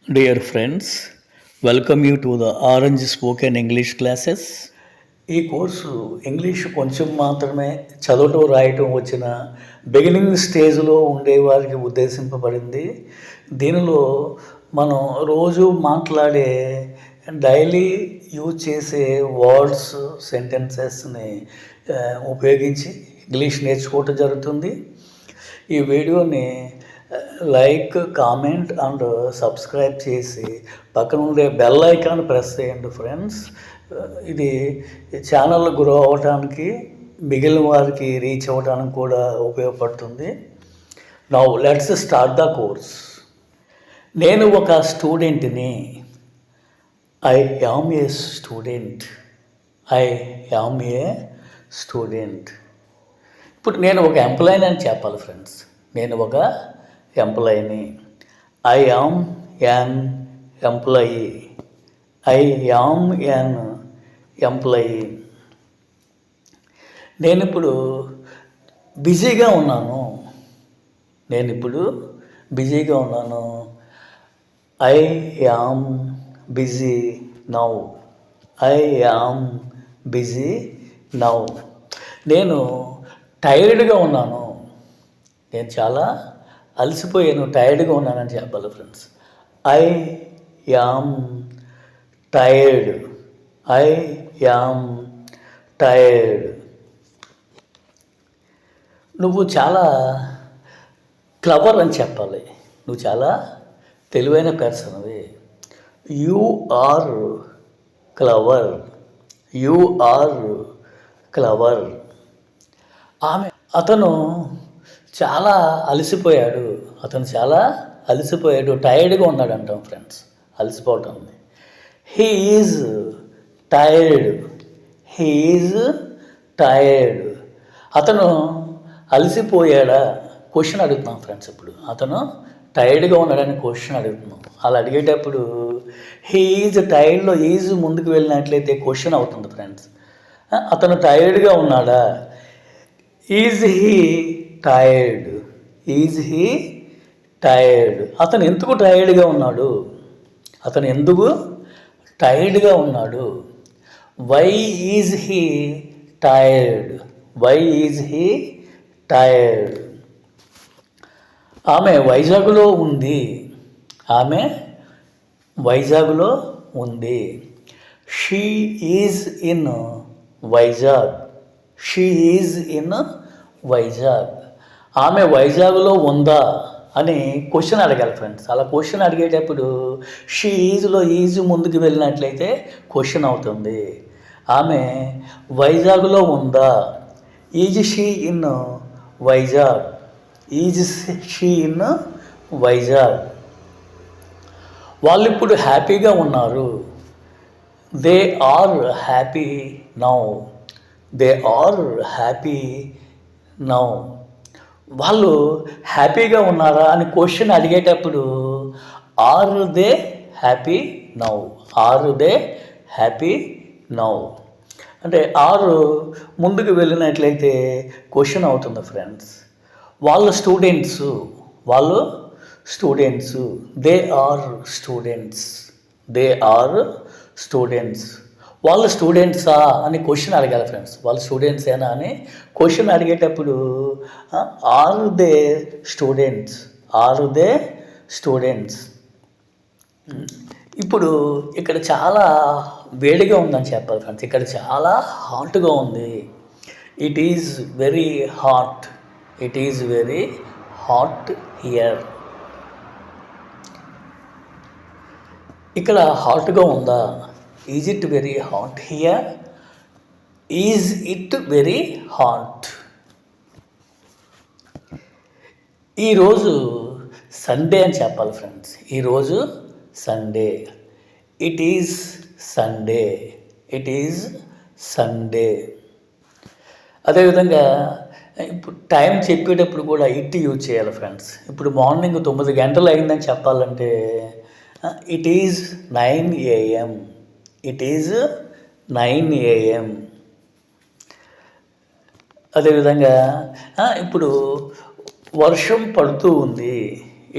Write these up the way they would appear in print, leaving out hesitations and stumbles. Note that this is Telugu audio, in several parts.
Dear friends, welcome you to the Orange Spoken English classes. ఈ కోర్సు ఇంగ్లీష్ కొంచెం మాత్రమే చదవటం రాయటం వచ్చిన బిగినింగ్ స్టేజ్లో ఉండేవారికి ఉద్దేశింపబడింది. దీనిలో మనం రోజు మాట్లాడే డైలీ యూజ్ చేసే వర్డ్స్ సెంటెన్సెస్ని ఉపయోగించి ఇంగ్లీష్ నేర్చుకోవటం జరుగుతుంది. ఈ వీడియోని లైక్, కామెంట్ అండ్ సబ్స్క్రైబ్ చేసి పక్కన ఉండే బెల్ ఐకాన్ ప్రెస్ చేయండి ఫ్రెండ్స్. ఇది ఛానల్ గ్రో అవ్వడానికి, మిగిలిన వారికి రీచ్ అవ్వడానికి కూడా ఉపయోగపడుతుంది. Now let's start the course. నేను ఒక స్టూడెంట్ని. I am a student. I am a student. ఇప్పుడు నేను ఒక ఎంప్లాయీని అని చెప్పాలి ఫ్రెండ్స్. నేను ఒక ఎంప్లాయీని. I am an employee. I am an employee. నేను ఇప్పుడు బిజీగా ఉన్నాను. I am busy now. I am busy now. నేను టైర్డ్గా ఉన్నాను. నేను చాలా అలసిపోయాను, టైర్డ్గా ఉన్నానని చెప్పాలి friends. I am tired. I am tired. నువ్వు చాలా క్లవర్ అని చెప్పాలి. నువ్వు చాలా తెలివైన పర్సన్వి. You are clever. You are clever. అతను చాలా అలసిపోయాడు. టైర్డ్గా ఉన్నాడు అంటాం ఫ్రెండ్స్. అలసిపోవటం. He is tired. He is tired. అతను అలసిపోయాడా క్వశ్చన్ అడుగుతున్నాం ఫ్రెండ్స్. ఇప్పుడు అతను టైర్డ్గా ఉన్నాడని క్వశ్చన్ అడుగుతున్నాం. అలా అడిగేటప్పుడు హీ ఈజ్ టైర్డ్లో ఈజ్ ముందుకు వెళ్ళినట్లయితే క్వశ్చన్ అవుతుంది ఫ్రెండ్స్. అతను టైర్డ్గా ఉన్నాడా? Is he tired. Is he tired. అతను ఎందుకు టైర్డ్గా ఉన్నాడు? Why is he tired. Why is he tired. ఆమె వైజాగ్లో ఉంది. She is in Vizag. ఆమె వైజాగ్లో ఉందా అని క్వశ్చన్ అడగాలి ఫ్రెండ్స్. అలా క్వశ్చన్ అడిగేటప్పుడు షీ ఈజ్లో ఈజ్ ముందుకు వెళ్ళినట్లయితే క్వశ్చన్ అవుతుంది. ఆమె వైజాగ్లో ఉందా? Is she in Vizag. వాళ్ళు ఇప్పుడు హ్యాపీగా ఉన్నారు. They are happy now. వాళ్ళు హ్యాపీగా ఉన్నారా అని క్వశ్చన్ అడిగేటప్పుడు ఆర్ దే హ్యాపీ నౌ అంటే ఆరు ముందుకు వెళ్ళినట్లయితే క్వశ్చన్ అవుతుంది ఫ్రెండ్స్. వాళ్ళు స్టూడెంట్స్. They are students. వాళ్ళు స్టూడెంట్సా అని క్వశ్చన్ అడగాలి ఫ్రెండ్స్. వాళ్ళు స్టూడెంట్సేనా అని క్వశ్చన్ అడిగేటప్పుడు ఆర్ దే స్టూడెంట్స్. ఇప్పుడు ఇక్కడ చాలా వేడిగా ఉందని చెప్పాలి ఫ్రెండ్స్. ఇక్కడ చాలా హాట్గా ఉంది. It is very hot here. ఇక్కడ హాట్గా ఉందా? Is it very hot here. Is it very hot. ఈరోజు సండే అని చెప్పాలి ఫ్రెండ్స్. ఈరోజు సండే. It is Sunday. అదేవిధంగా ఇప్పుడు టైం చెప్పేటప్పుడు కూడా ఇట్ యూజ్ చేయాలి ఫ్రెండ్స్. ఇప్పుడు మార్నింగ్ 9 గంటలు అయిందని చెప్పాలంటే ఇట్ ఈజ్ 9 AM. అదేవిధంగా ఇప్పుడు వర్షం పడుతూ ఉంది.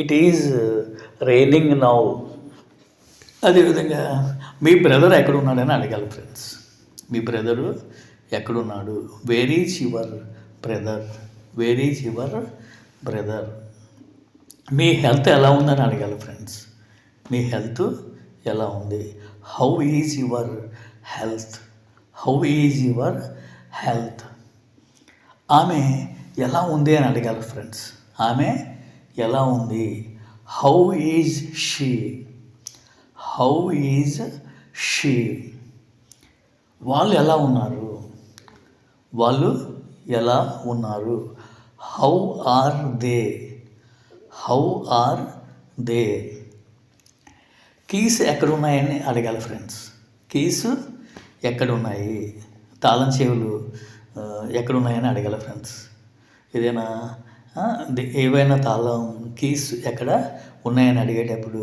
It is raining now. అదేవిధంగా మీ బ్రదర్ ఎక్కడున్నాడని అడగాలి ఫ్రెండ్స్. మీ బ్రదరు ఎక్కడున్నాడు? Where is your brother? Where is your brother? మీ హెల్త్ ఎలా ఉందని అడగాలి ఫ్రెండ్స్. మీ హెల్త్ ఎలా ఉంది? How is your health? How is your health? ఆమె ఎలా ఉంది అని అడగాలి ఫ్రెండ్స్. ఆమె ఎలా ఉంది? How is she? How is she? వాళ్ళు ఎలా ఉన్నారు? వాళ్ళు ఎలా ఉన్నారు? How are they? How are they? Keys ఎక్కడున్నాయని అడగాలి ఫ్రెండ్స్. కీస్ ఎక్కడున్నాయి? తాళం చెవులు ఎక్కడున్నాయని అడగాలి ఫ్రెండ్స్. ఏదైనా ఏవైనా తాళం కీస్ ఎక్కడ ఉన్నాయని అడిగేటప్పుడు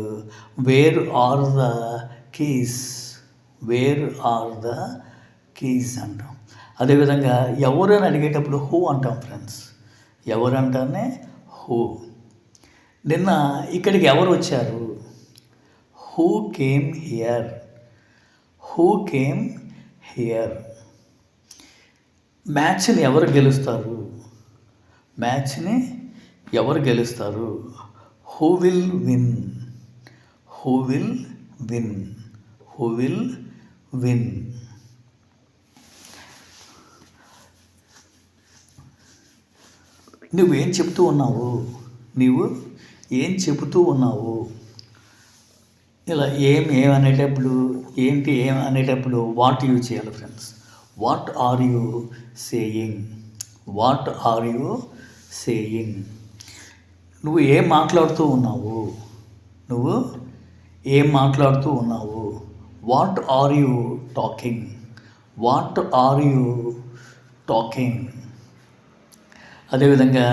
where are the keys? Where are the keys అంటాం. అదేవిధంగా ఎవరు అని అడిగేటప్పుడు హూ అంటాం ఫ్రెండ్స్. ఎవరు అంటానే హూ. నిన్న ఇక్కడికి ఎవరు వచ్చారు? Who came here? Who came here? మ్యాచ్ని ఎవరు గెలుస్తారు? మ్యాచ్ని ఎవరు గెలుస్తారు? Who will win? Who will win? Who will win? నువ్వేం చెప్తూ ఉన్నావు? నీవు ఏం చెబుతూ ఉన్నావు? ఇలా ఏం అనేటప్పుడు ఏంటి ఏం అనేటప్పుడు వాట్ యూజ్ చేయాలి friends. What are you saying? What are you saying? నువ్వు ఏం మాట్లాడుతూ ఉన్నావు? నువ్వు ఏం మాట్లాడుతూ ఉన్నావు? What are you talking? What are you talking? అదేవిధంగా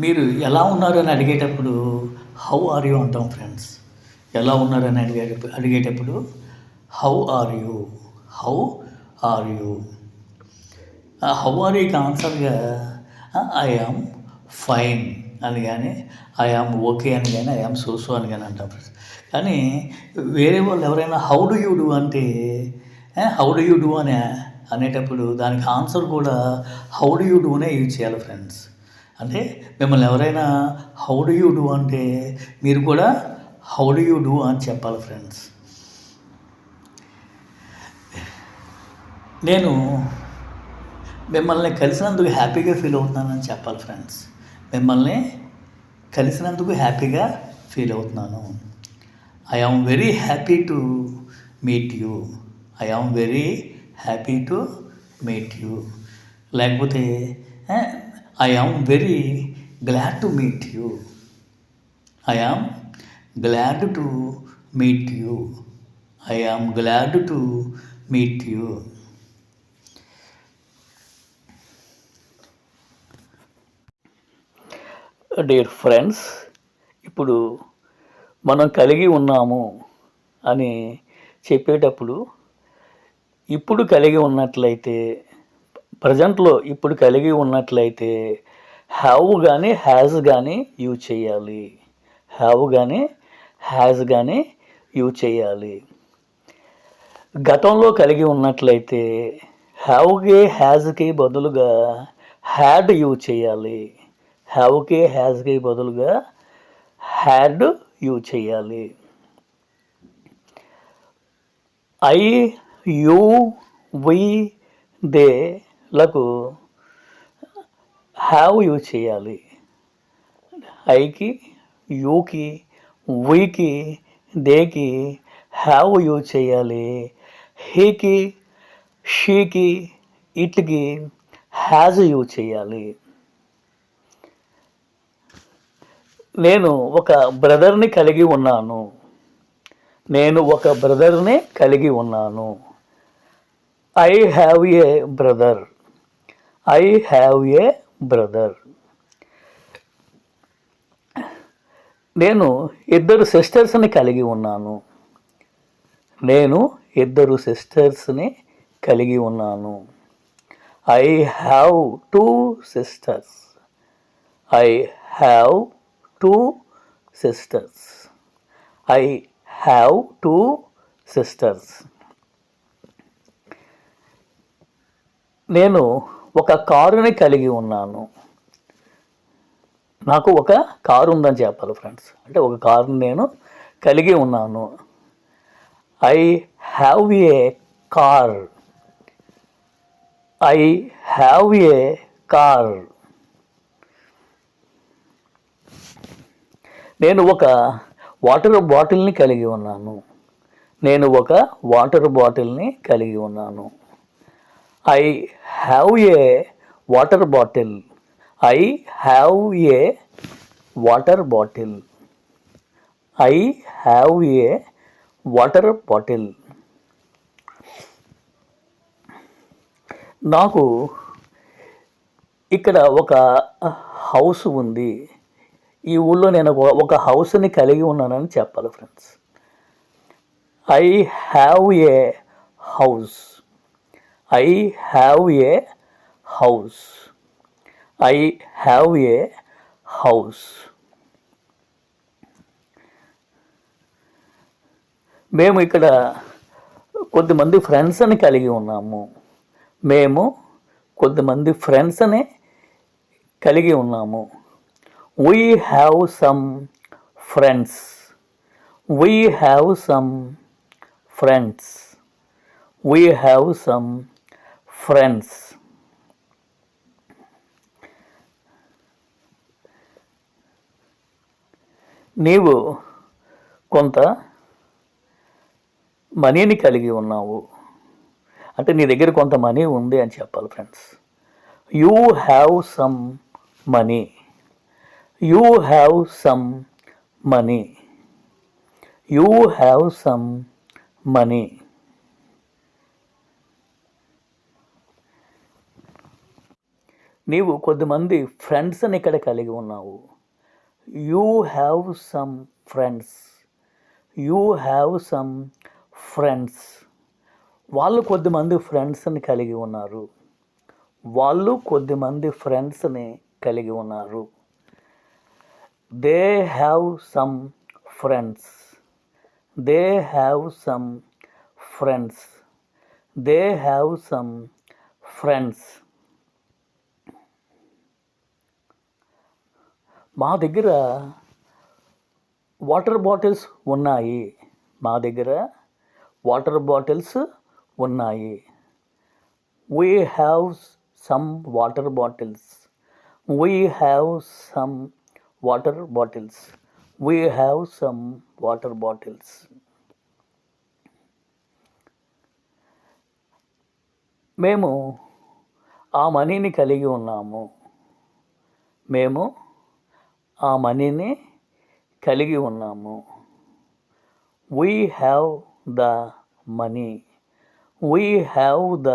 మీరు ఎలా ఉన్నారు అని అడిగేటప్పుడు హౌ ఆర్ యూ అంటాం ఫ్రెండ్స్. ఎలా ఉన్నారు అని అడిగేటప్పుడు how are you? How are you? How are యూకి ఆన్సర్గా ఐ యామ్ ఫైన్ అని కానీ, ఐ యామ్ ఓకే అని కానీ, ఐ యామ్ సో అని కానీ అంటాం ఫ్రెండ్స్. కానీ వేరే వాళ్ళు ఎవరైనా హౌ డు యూ డూ అంటే హౌ డు యూ డూ అని అనేటప్పుడు దానికి ఆన్సర్ కూడా హౌ డు యూ డూనే యూజ్ చేయాలి ఫ్రెండ్స్. అంటే మిమ్మల్ని ఎవరైనా హౌ డు యూ డూ అంటే మీరు కూడా హౌ డు యూ డూ అని చెప్పాలి ఫ్రెండ్స్. నేను మిమ్మల్ని కలిసినందుకు హ్యాపీగా ఫీల్ అవుతున్నానని చెప్పాలి ఫ్రెండ్స్. మిమ్మల్ని కలిసినందుకు హ్యాపీగా ఫీల్ అవుతున్నాను. I am very happy to meet you. I am very happy to meet you. లేకపోతే I am very glad to meet you. I am glad to meet you. I am glad to meet you. Dear friends, ఇప్పుడు మనం కలిగి ఉన్నాము అని చెప్పేటప్పుడు ఇప్పుడు కలిగి ఉన్నట్లయితే, ప్రజెంట్లో ఇప్పుడు కలిగి ఉన్నట్లయితే హ్యావ్ కానీ హ్యాజ్ కానీ యూజ్ చేయాలి. హ్యావ్ కానీ హ్యాజ్ కానీ యూజ్ చేయాలి. గతంలో కలిగి ఉన్నట్లయితే హ్యావ్కి హ్యాజ్కి బదులుగా హ్యాడ్ యూజ్ చేయాలి. హ్యావ్కి హ్యాజ్కి బదులుగా హ్యాడ్ యూజ్ చేయాలి. ఐ, యూ, వి, దే లకు హ్యావ్ యూజ్ చేయాలి. ఐకి, యూకి, వీకి, దేకి హ్యావ్ యూజ్ చేయాలి. హీకి, షీకి, ఇట్కి హ్యాజ్ యూజ్ చేయాలి. నేను ఒక బ్రదర్ని కలిగి ఉన్నాను. నేను ఒక బ్రదర్ని కలిగి ఉన్నాను. I have a brother. I have a brother. నేను ఇద్దరు సిస్టర్స్ని కలిగి ఉన్నాను. నేను ఇద్దరు సిస్టర్స్ని కలిగి ఉన్నాను. I have 2 sisters. I have 2 sisters. I have 2 sisters. నేను ఒక కారుని కలిగి ఉన్నాను. నాకు ఒక కారు ఉందని చెప్పాలి ఫ్రెండ్స్. అంటే ఒక కారుని నేను కలిగి ఉన్నాను. I have a car. I have a car. నేను ఒక వాటర్ బాటిల్ని కలిగి ఉన్నాను. నేను ఒక వాటర్ బాటిల్ని కలిగి ఉన్నాను. I have a water bottle. I have a water bottle. I have a water bottle. నాకు ఇక్కడ ఒక హౌస్ ఉంది. ఈ ఊళ్ళో నేను ఒక హౌస్ని కలిగి ఉన్నానని చెప్పాలి friends. I have a house. I have a house. I have a house. మేము ఇక్కడ కొద్దిమంది ఫ్రెండ్స్ని కలిగి ఉన్నాము. మేము కొద్దిమంది ఫ్రెండ్స్ని కలిగి ఉన్నాము. We have some friends. We have some friends. We have some friends. నీవు కొంత మనీని కలిగి ఉన్నావు. అంటే నీ దగ్గర కొంత మనీ ఉంది అని చెప్పాలి friends. You have some money. You have some money. You have some money. నీవు కొద్దిమంది ఫ్రెండ్స్ని ఇక్కడ కలిగి ఉన్నావు. You have some friends. You have some friends. వాళ్ళు కొద్దిమంది ఫ్రెండ్స్ని కలిగి ఉన్నారు. వాళ్ళు కొద్దిమంది ఫ్రెండ్స్ని కలిగి ఉన్నారు. They have some friends. They have some friends. They have some friends. మా దగ్గర వాటర్ బాటిల్స్ ఉన్నాయి. మా దగ్గర వాటర్ బాటిల్స్ ఉన్నాయి. We have some water bottles. We have some water bottles. We have some water bottles. మేము ఆ మనీని కలిగి ఉన్నాము. మేము ఆ మనీని కలిగి ఉన్నాము. We have the money. We have the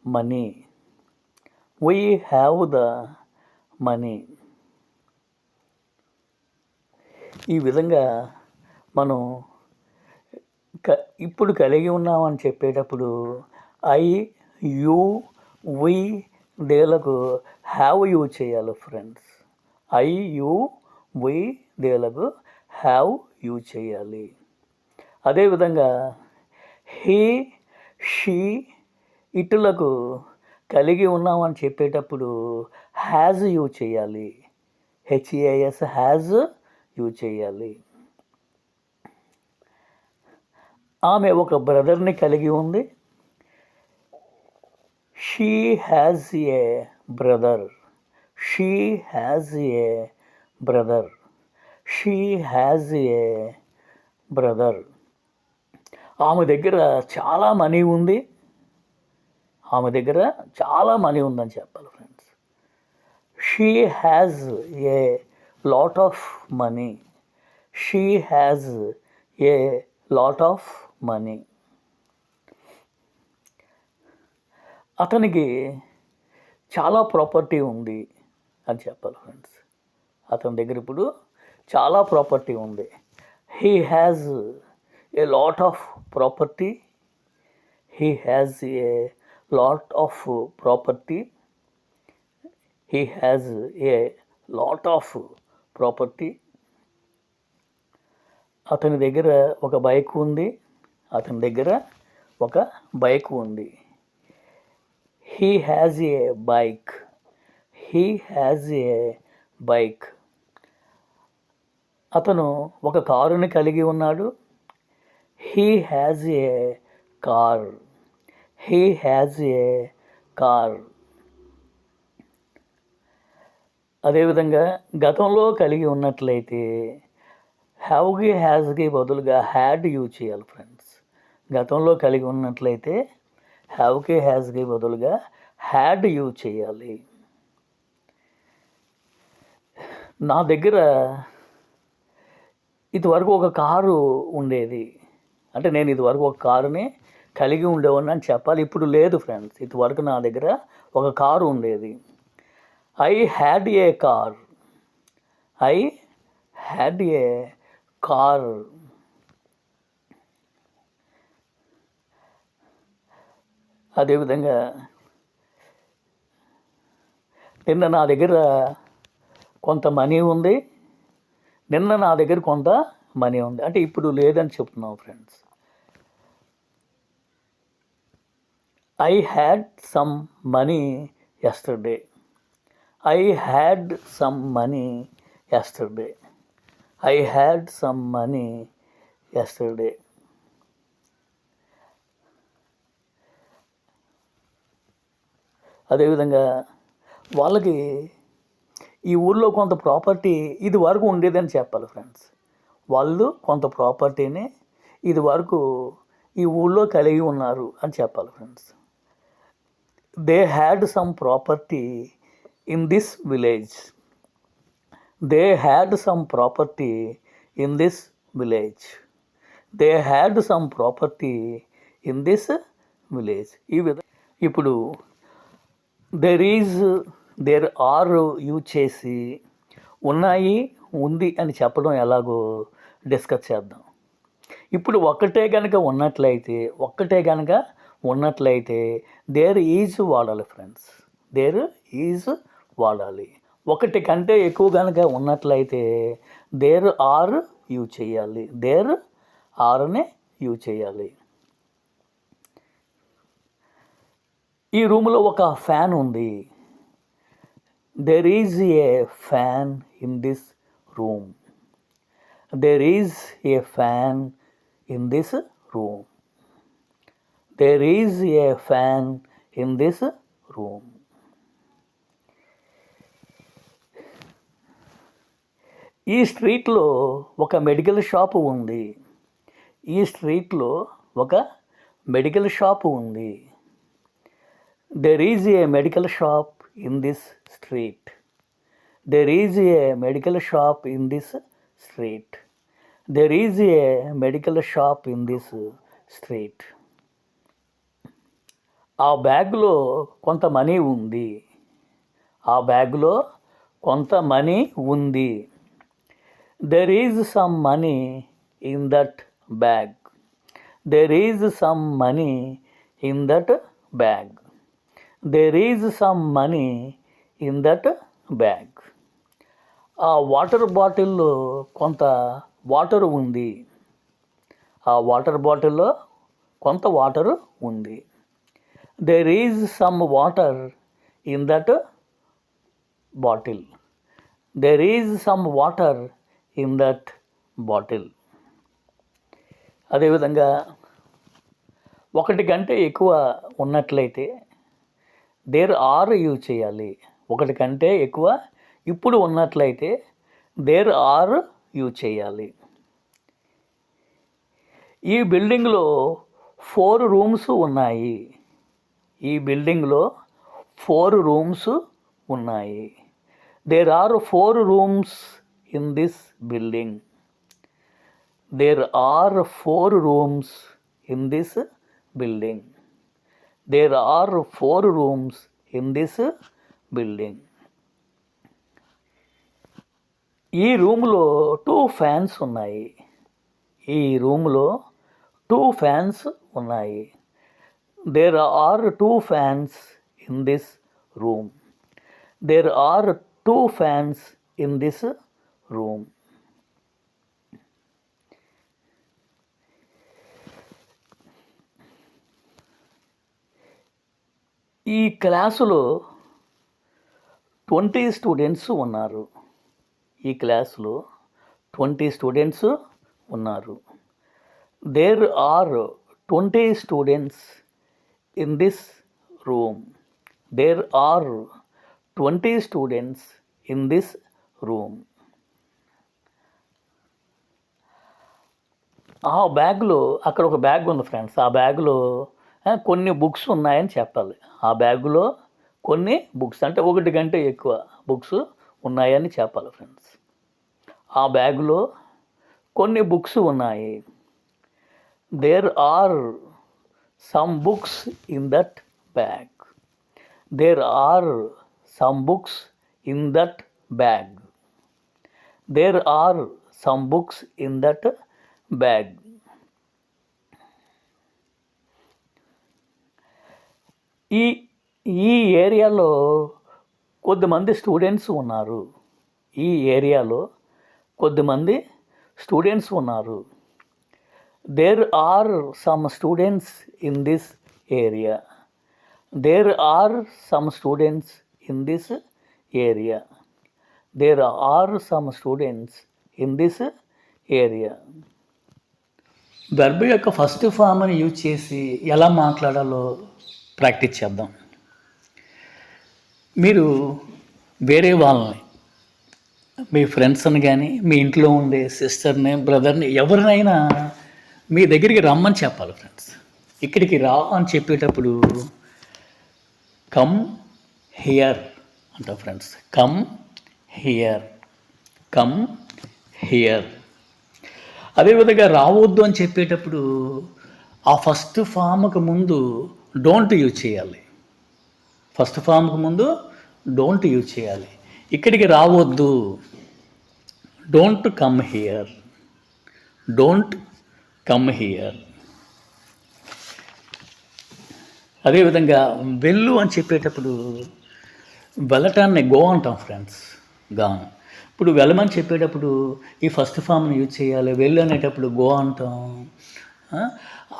money. We have the money. ఈ విధంగా మనం ఇప్పుడు కలిగి ఉన్నామని చెప్పేటప్పుడు ఐ, యూ, వీ దేలకు హ్యావ్ యూజ్ చేయాలి ఫ్రెండ్స్. ఐ, యూ, వీ దేలకు హ్యావ్ యూజ్ చేయాలి. అదేవిధంగా హీ, షీ, ఇటులకు కలిగి ఉన్నామని చెప్పేటప్పుడు హ్యాజ్ యూజ్ చేయాలి. హెచ్ఏఎస్ హ్యాజ్ యూజ్ చేయాలి. ఆమె ఒక బ్రదర్ని కలిగి ఉంది. She has a brother. She has a brother. She has a brother. ఆమె దగ్గర చాలా మనీ ఉంది. ఆమె దగ్గర చాలా మనీ ఉందని చెప్పాలి friends. She has a lot of money. She has a lot of money. అతనికి చాలా ప్రాపర్టీ ఉంది అని చెప్పాలి ఫ్రెండ్స్. అతని దగ్గర ఇప్పుడు చాలా ప్రాపర్టీ ఉంది. He has a lot of property. He has a lot of property. He has a lot of property. అతని దగ్గర ఒక బైక్ ఉంది. అతని దగ్గర ఒక బైక్ ఉంది. He has a bike. He has a bike. అతను ఒక కారుని కలిగి ఉన్నాడు. He has a car. He has a car. అదేవిధంగా గతంలో కలిగి ఉన్నట్లయితే హ్యావ్కి హ్యాజ్కి బదులుగా హ్యాడ్ యూజ్ చేయాలి ఫ్రెండ్స్. గతంలో కలిగి ఉన్నట్లయితే హ్యావ్కి హ్యాజ్కి బదులుగా హ్యాడ్ యూజ్ చేయాలి. నా దగ్గర ఇదివరకు ఒక కారు ఉండేది. అంటే నేను ఇదివరకు ఒక కారుని కలిగి ఉండేవాడిని అని చెప్పాలి. ఇప్పుడు లేదు ఫ్రెండ్స్. ఇదివరకు నా దగ్గర ఒక కారు ఉండేది. I had a car. I had a car. అదేవిధంగా నిన్న నా దగ్గర కొంత మనీ ఉంది. నిన్న నా దగ్గర కొంత మనీ ఉంది. అంటే ఇప్పుడు లేదని చెప్తున్నాం friends. I had some money yesterday. I had some money yesterday. I had some money yesterday. అదేవిధంగా వాళ్ళకి ఈ ఊళ్ళో కొంత ప్రాపర్టీ ఇది వరకు ఉండేదని చెప్పాలి ఫ్రెండ్స్. వాళ్ళు కొంత ప్రాపర్టీని ఇది వరకు ఈ ఊళ్ళో కలిగి ఉన్నారు అని చెప్పాలి friends. They had some property in this village. They had some property in this village. They had some property in this village. ఈ విధంగా ఇప్పుడు దేర్ ఆర్ యూజ్ చేసి ఉన్నాయి, ఉంది అని చెప్పడం ఎలాగో డిస్కస్ చేద్దాం. ఇప్పుడు ఒక్కటే కనుక ఉన్నట్లయితే దేర్ ఈజ్ వాడాలి ఫ్రెండ్స్. దేర్ ఈజ్ వాడాలి. ఒకటి కంటే ఎక్కువ కనుక ఉన్నట్లయితే దేర్ ఆర్ యూజ్ చేయాలి. దేర్ ఆర్ని యూజ్ చేయాలి. ఈ రూమ్లో ఒక ఫ్యాన్ ఉంది. There is a fan in this room. There is a fan in this room. There is a fan in this room. ఈ స్ట్రీట్లో ఒక మెడికల్ షాపు ఉంది. ఈ స్ట్రీట్లో ఒక మెడికల్ షాపు ఉంది. There is a medical shop in this street. There is a medical shop in this street. There is a medical shop in this street. ఆ బ్యాగ్లో కొంత మనీ ఉంది. ఆ బ్యాగ్లో కొంత మనీ ఉంది. There is some money in that bag. There is some money in that bag. There is some money in that bag. ఆ వాటర్ బాటిల్లో కొంత వాటర్ ఉంది. ఆ వాటర్ బాటిల్లో కొంత వాటర్ ఉంది. There is some water in that bottle. There is some water in that bottle. అదేవిధంగా ఒకటి కంటే ఎక్కువ ఉన్నట్లయితే దేర్ ఆర్ యూజ్ చేయాలి. ఒకటి కంటే ఎక్కువ ఇప్పుడు ఉన్నట్లయితే దేర్ ఆర్ యూజ్ చేయాలి. ఈ బిల్డింగ్లో 4 రూమ్స్ ఉన్నాయి. ఈ బిల్డింగ్లో 4 రూమ్స్ ఉన్నాయి. There are 4 rooms in this building. There are 4 rooms in this building. There are 4 rooms in this building. ఈ రూమ్లో 2 ఫ్యాన్స్ ఉన్నాయి. ఈ రూమ్లో 2 ఫ్యాన్స్ ఉన్నాయి. There are 2 fans in this room. There are 2 fans in this room. ఈ క్లాసులో 20 స్టూడెంట్స్ ఉన్నారు. ఈ క్లాసులో 20 స్టూడెంట్స్ ఉన్నారు. There are 20 students in this room. There are 20 students in this room. ఆ బ్యాగ్లో, అక్కడ ఒక బ్యాగ్ ఉంది ఫ్రెండ్స్, ఆ బ్యాగ్లో కొన్ని బుక్స్ ఉన్నాయని చెప్పాలి. ఆ బ్యాగులో కొన్ని బుక్స్, అంటే ఒకటి కంటే ఎక్కువ బుక్స్ ఉన్నాయని చెప్పాలి ఫ్రెండ్స్. ఆ బ్యాగులో కొన్ని బుక్స్ ఉన్నాయి. There are some books in that bag. There are some books in that bag. There are some books in that bag. ఈ ఈ ఏరియాలో కొద్దిమంది స్టూడెంట్స్ ఉన్నారు. ఈ ఏరియాలో కొద్దిమంది స్టూడెంట్స్ ఉన్నారు. There are some students in this area. There are some students in this area. There are some students in this area. Verb యొక్క ఫస్ట్ ఫామ్ని యూజ్ చేసి ఎలా మాట్లాడాలో ప్రాక్టీస్ చేద్దాం. మీరు వేరే వాళ్ళని, మీ ఫ్రెండ్స్ని కానీ, మీ ఇంట్లో ఉండే సిస్టర్ని, బ్రదర్ని, ఎవరినైనా మీ దగ్గరికి రమ్మని చెప్పాలి ఫ్రెండ్స్. ఇక్కడికి రా అని చెప్పేటప్పుడు కమ్ హియర్ అంటాం friends. Come here, come here. అదేవిధంగా రావద్దు అని చెప్పేటప్పుడు ఆ ఫస్ట్ ఫామ్కి ముందు డోంట్ యూజ్ చేయాలి. ఫస్ట్ ఫామ్కి ముందు డోంట్ యూజ్ చేయాలి. ఇక్కడికి రావద్దు, don't come here, don't come here. అదేవిధంగా వెళ్ళు అని చెప్పేటప్పుడు వెళ్ళటాన్ని గో అంటాం ఫ్రెండ్స్, గాన్. ఇప్పుడు వెళ్ళమని చెప్పేటప్పుడు ఈ ఫస్ట్ ఫామ్ని యూజ్ చేయాలి. వెళ్ళు అనేటప్పుడు గో అంటాం.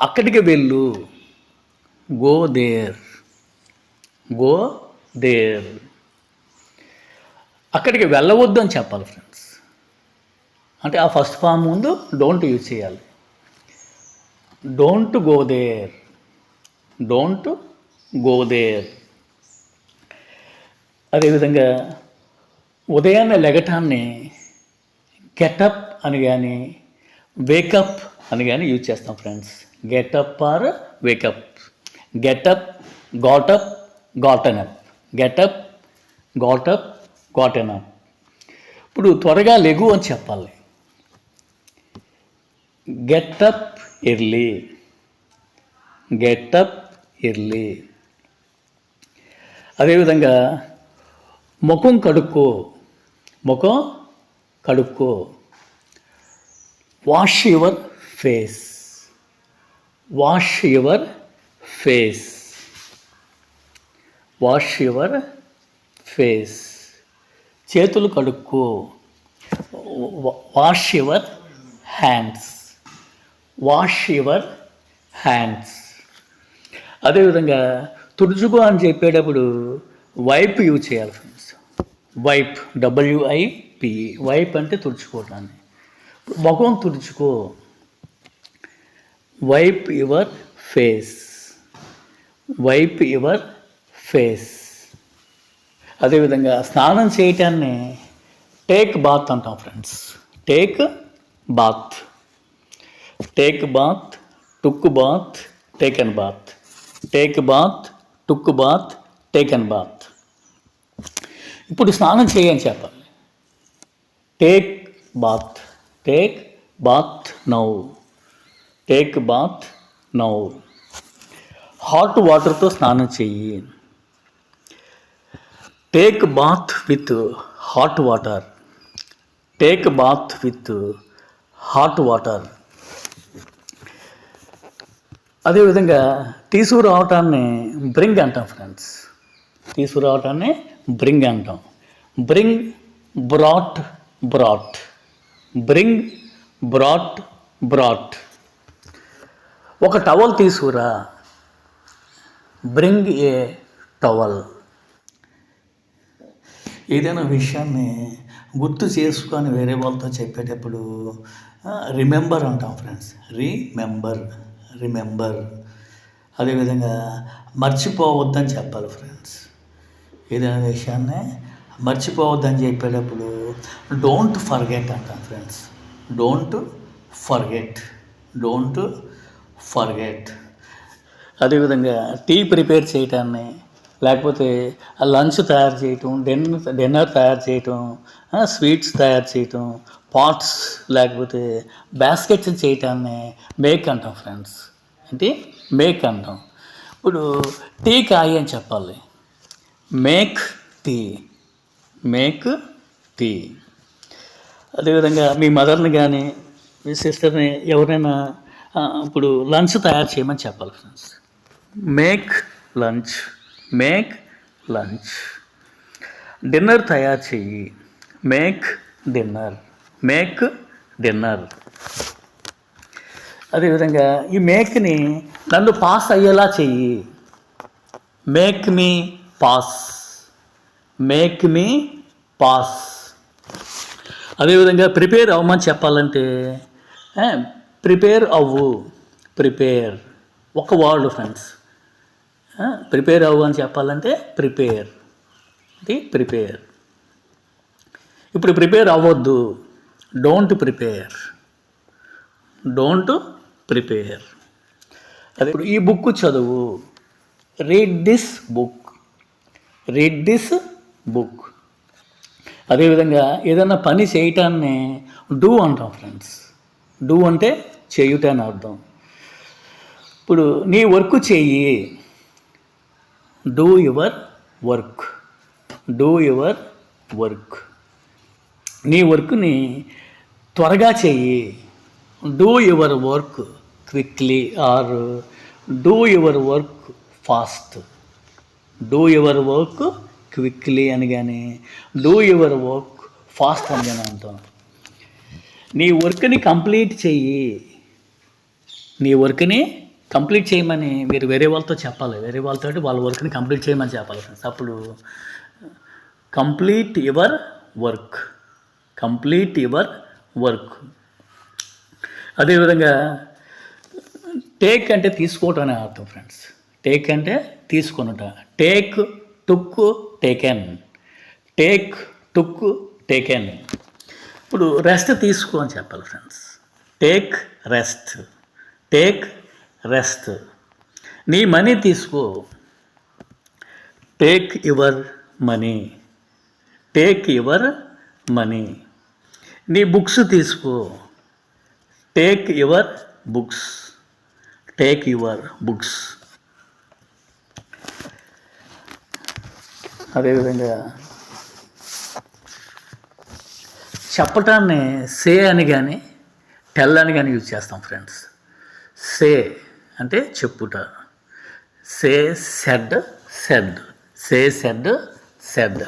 అక్కడికి వెళ్ళు, గో దేర్, గో దేర్. అక్కడికి వెళ్ళవద్దు అని చెప్పాలి ఫ్రెండ్స్. అంటే ఆ ఫస్ట్ ఫామ్ ముందు డోంట్ యూజ్ చేయాలి. Don't go there, don't go there. అదేవిధంగా ఉదయాన్నే లెగటాన్ని గెటప్ అని కానీ, వేకప్ అని కానీ యూజ్ చేస్తాం friends. Get up or wake up. Get up, got up, gotten up. Get up, got up, gotten up. ఇప్పుడు త్వరగా లెగు అని చెప్పాలి. Get up early, get up early. అదేవిధంగా ముఖం కడుక్కో, ముఖం కడుక్కో. Wash your face, wash your face, wash your face. చేతులు కడుక్కో, wash your hands, wash your hands. అదేవిధంగా తుడుచుకో అని చెప్పేటప్పుడు వైప్ యూజ్ చేయాలి ఫ్రెండ్స్. Wipe, WIP. వైప్ అంటే తుడుచుకోవటాన్ని. ముఖం తుడుచుకో, wipe your face, wipe your face. అదేవిధంగా స్నానం చేయటాన్ని టేక్ బాత్ అంటాం friends. Take bath, take bath, took bath, taken bath. Take bath, took bath, taken bath. ఇప్పుడు స్నానం చేయని చెప్పాలి. Take bath, take bath now, take bath now. Hot వాటర్తో స్నానం చెయ్యి. Take bath with hot water, take bath with hot water. అదేవిధంగా తీసుకురావటాన్ని బ్రింగ్ అంటాం ఫ్రెండ్స్. తీసుకురావటాన్ని బ్రింగ్ అంటాం. Bring, brought, brought. Bring, brought, brought. ఒక టవల్ తీసుకురా. Bring a towel. ఏదైనా విషయాన్ని గుర్తు చేసుకొని వేరే వాళ్ళతో చెప్పేటప్పుడు రిమెంబర్ అంటాం ఫ్రెండ్స్. రిమెంబర్. అదేవిధంగా మర్చిపోవద్దని చెప్పాలి ఫ్రెండ్స్. ఏదైనా విషయాన్ని మర్చిపోవద్దని చెప్పేటప్పుడు డోంట్ ఫర్గెట్ అంటాం ఫ్రెండ్స్. Don't forget. అదేవిధంగా టీ ప్రిపేర్ చేయటాన్ని, లేకపోతే లంచ్ తయారు చేయటం, డిన్నర్ తయారు చేయటం, స్వీట్స్ తయారు చేయటం, పాట్స్ లేకపోతే బాస్కెట్స్ చేయటాన్ని మేక్ అంటాం ఫ్రెండ్స్. అంటే మేక్ అంటాం. ఇప్పుడు టీ కాయి అని చెప్పాలి. Make tea. అదేవిధంగా మీ మదర్ని కానీ మీ సిస్టర్ని ఎవరైనా ఇప్పుడు లంచ్ తయారు చేయమని చెప్పాలి ఫ్రెండ్స్. Make lunch. డిన్నర్ తయారు చెయ్యి. Make dinner. అదేవిధంగా ఈ మేక్ని నన్ను పాస్ అయ్యేలా చెయ్యి. Make me pass. అదేవిధంగా ప్రిపేర్ అవ్వమని చెప్పాలంటే ప్రిపేర్ అవ్వు. ఒక వర్డ్ ఫ్రెండ్స్. ప్రిపేర్ అవ్వు అని చెప్పాలంటే ప్రిపేర్. ఇప్పుడు ప్రిపేర్ అవ్వద్దు. Don't prepare. అదే ఇప్పుడు ఈ బుక్ చదువు. Read this book. అదేవిధంగా ఏదైనా పని చేయటాన్ని డూ అంటాం ఫ్రెండ్స్. డూ అంటే చేయుట అని అర్థం. ఇప్పుడు నీ వర్క్ చెయ్యి. Do your work. నీ వర్క్ని త్వరగా చెయ్యి. Do your work quickly or do your work fast. Do your work quickly అని కానీ డూ యువర్ వర్క్ ఫాస్ట్ అని కానీ అంటాం. నీ వర్క్ని కంప్లీట్ చెయ్యి. నీ వర్క్ని కంప్లీట్ చేయమని మీరు వేరే వాళ్ళతో చెప్పాలి. వేరే వాళ్ళతో వాళ్ళ వర్క్ని కంప్లీట్ చేయమని చెప్పాలి ఫ్రెండ్స్. అప్పుడు కంప్లీట్ యువర్ వర్క్. అదేవిధంగా టేక్ అంటే తీసుకోవటం అనే అర్థం ఫ్రెండ్స్. టేక్ అంటే తీసుకొనుట. టుక్ టేకెన్. ఇప్పుడు రెస్ట్ తీసుకో అని చెప్పాలి ఫ్రెండ్స్. Take rest. నీ మనీ తీసుకో. Take your money. నీ బుక్స్ తీసుకో. Take your books. అదేవిధంగా చెప్పటాన్ని సే అని కానీ టెల్ అని కానీ యూజ్ చేస్తాం ఫ్రెండ్స్. సే అంటే చెప్పుట. సెడ్.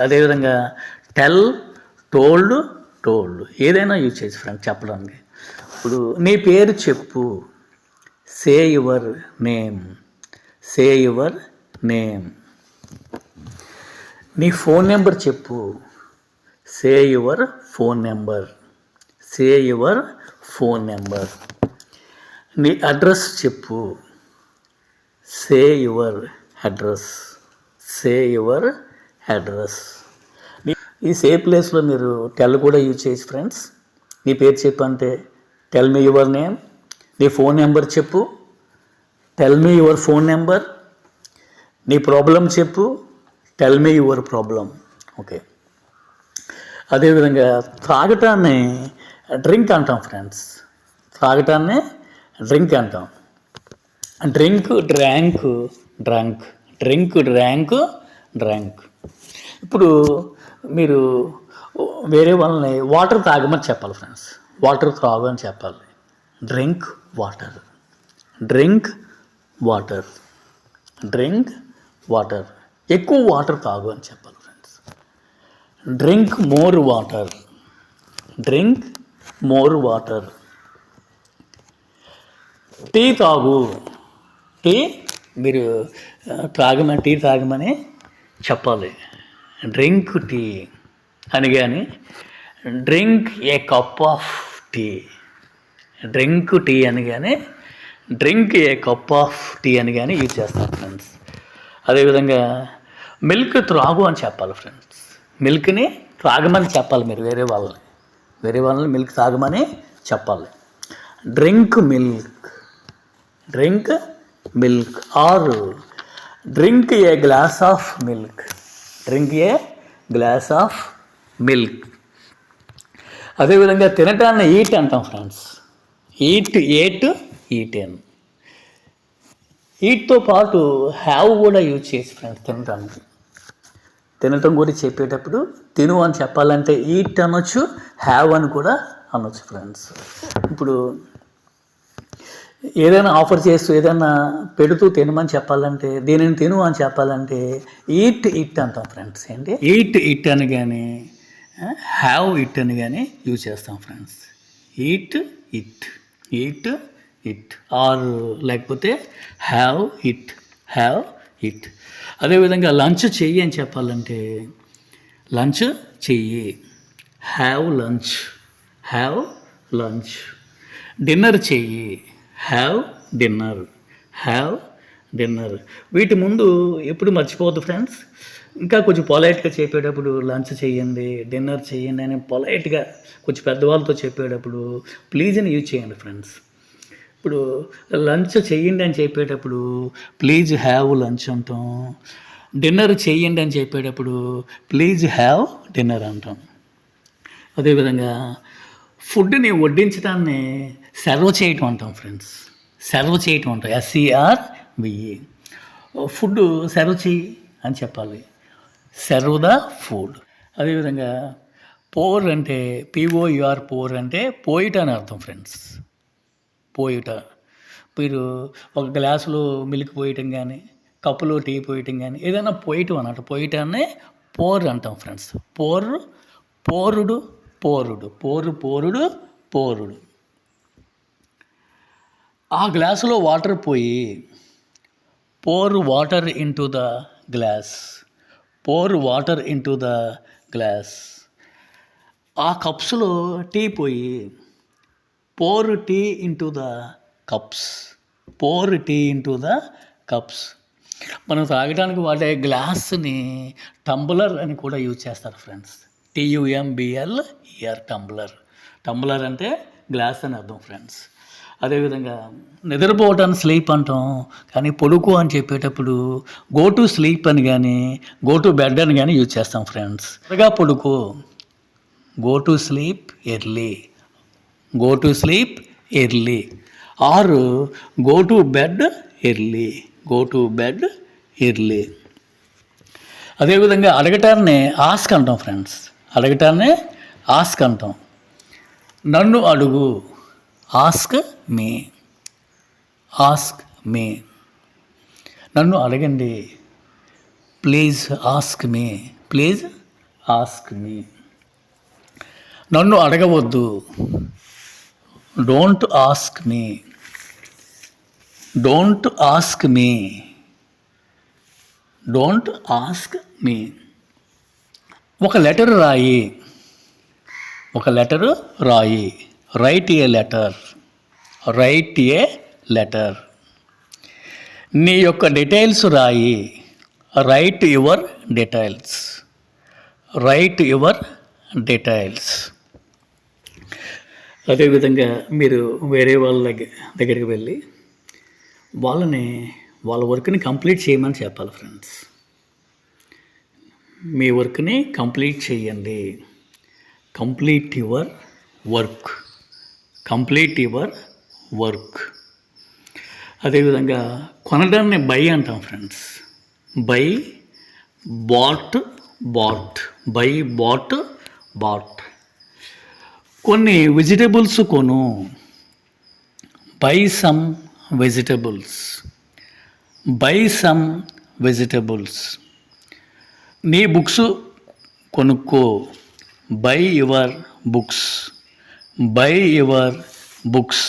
అదేవిధంగా టెల్, టోల్డ్. ఏదైనా యూజ్ చేయొచ్చు ఫ్రెండ్స్ చెప్పడానికి. ఇప్పుడు నీ పేరు చెప్పు. Say your name. నీ ఫోన్ నెంబర్ చెప్పు. Say your phone number. నీ అడ్రస్ చెప్పు. Say your address. ఈ సే ప్లేస్లో మీరు టెల్ కూడా యూజ్ చేయొచ్చు ఫ్రెండ్స్. నీ పేరు చెప్పు అంటే టెల్ మీ యువర్ నేమ్. నీ ఫోన్ నెంబర్ చెప్పు. Tell me your phone number. నీ ప్రాబ్లం చెప్పు. Tell me your problem. Okay. అదేవిధంగా త్రాగటాన్ని డ్రింక్ అంటాం ఫ్రెండ్స్. డ్రింక్. డ్రాంక్. ఇప్పుడు మీరు వేరే వాళ్ళని వాటర్ తాగమని చెప్పాలి ఫ్రెండ్స్. వాటర్ తాగు అని చెప్పాలి. Drink water. ఎక్కువ వాటర్ తాగు అని చెప్పాలి friends. Drink more water. Tea తాగు. టీ తాగమని చెప్పాలి. డ్రింక్ టీ అని కానీ drink a cup of tea, drink tea అని కానీ drink a cup of tea అని కానీ యూజ్ చేస్తాం ఫ్రెండ్స్. అదేవిధంగా మిల్క్ త్రాగు అని చెప్పాలి ఫ్రెండ్స్. మిల్క్ని త్రాగమని చెప్పాలి మీరు వేరే వాళ్ళని మిల్క్ తాగమని చెప్పాలి. Drink milk are drink A glass of milk, drink A glass of milk. అదేవిధంగా తినటాన్ని ఈట్ అంటాం ఫ్రెండ్స్. ఈటెన్. ఈట్తో పాటు హ్యావ్ కూడా యూజ్ చేసి ఫ్రెండ్స్ తినటం గురించి చెప్పేటప్పుడు తిను అని చెప్పాలంటే ఈట్ అనొచ్చు, హ్యావ్ అని కూడా అనొచ్చు ఫ్రెండ్స్. ఇప్పుడు ఏదైనా ఆఫర్ చేస్తూ ఏదైనా పెడుతూ తినమని చెప్పాలంటే, దీనిని తిను అని చెప్పాలంటే ఇట్ అంటాం ఫ్రెండ్స్. ఏంటి ఇట్ అని కానీ హ్యావ్ ఇట్ అని కానీ యూజ్ చేస్తాం ఫ్రెండ్స్. ఈట్ ఇట్ ఆర్ లేకపోతే హ్యావ్ ఇట్. అదేవిధంగా లంచ్ చెయ్యి అని చెప్పాలంటే లంచ్ చెయ్యి, హ్యావ్ లంచ్. డిన్నర్ చెయ్యి, హ్యావ్ డిన్నర్. వీటి ముందు ఎప్పుడు మర్చిపోవద్దు ఫ్రెండ్స్. ఇంకా కొంచెం పొలైట్గా చెప్పేటప్పుడు లంచ్ చేయండి, డిన్నర్ చేయండి అని పొలైట్గా కొంచెం పెద్దవాళ్ళతో చెప్పేటప్పుడు ప్లీజ్ అని యూజ్ చేయండి ఫ్రెండ్స్. ఇప్పుడు లంచ్ చెయ్యండి అని చెప్పేటప్పుడు ప్లీజ్ హ్యావ్ లంచ్ అంటాం. డిన్నర్ చెయ్యండి అని చెప్పేటప్పుడు ప్లీజ్ హ్యావ్ డిన్నర్ అంటాం. అదేవిధంగా ఫుడ్ని వడ్డించడాన్ని సర్వ్ చేయటం అంటాం ఫ్రెండ్స్. SERVE. ఫుడ్ సర్వ్ చెయ్యి అని చెప్పాలి, సర్వ్ ద ఫుడ్. అదేవిధంగా పోర్ అంటే POUR అంటే పోయిట అని అర్థం ఫ్రెండ్స్. పోయిట. మీరు ఒక గ్లాసులో మిల్క్ పోయటం కానీ కప్పులో టీ పోయటం కానీ ఏదైనా పోయటం అన్నట్టు పోయటాన్ని పోర్ అంటాం ఫ్రెండ్స్. పోరుడు. ఆ గ్లాసులో వాటర్ పోయి pour water into the glass. ఆ కప్స్లో టీ పోయి pour tea into the cups. మనం తాగడానికి వాడే గ్లాస్ని టంబ్లర్ అని కూడా యూజ్ చేస్తారు ఫ్రెండ్స్. TUMBLER టంబ్లర్ అంటే గ్లాస్ అని అర్థం ఫ్రెండ్స్. అదేవిధంగా నిద్రపోవటాన్ని స్లీప్ అంటాం, కానీ పొడుకు అని చెప్పేటప్పుడు గో టు స్లీప్ అని కానీ గో టు బెడ్ అని కానీ యూజ్ చేస్తాం ఫ్రెండ్స్. త్వరగా పొడుకు, go to sleep early or go to bed early. అదేవిధంగా అడగటాన్ని ఆస్క్ అంటాం ఫ్రెండ్స్. నన్ను అడుగు, ఆస్క్ మీ. నన్ను అడగండి, ప్లీజ్ ఆస్క్ మీ. నన్ను అడగవద్దు, డోంట్ ఆస్క్ మీ. ఒక లెటర్ రాయి, రైట్ ఏ లెటర్. నీ యొక్క డీటెయిల్స్ రాయి, రైట్ యువర్ డీటెయిల్స్. అదేవిధంగా మీరు వేరే వాళ్ళ దగ్గరికి వెళ్ళి వాళ్ళ వర్క్ని కంప్లీట్ చేయమని చెప్పాలి ఫ్రెండ్స్. మీ వర్క్ని కంప్లీట్ చేయండి, కంప్లీట్ యువర్ వర్క్. అదేవిధంగా కొనడాన్ని బై అంటాం ఫ్రెండ్స్. బాట్. కొన్ని వెజిటబుల్స్ కొను, బై సమ్ వెజిటబుల్స్. నీ బుక్స్ కొనుక్కో, బై యువర్ బుక్స్.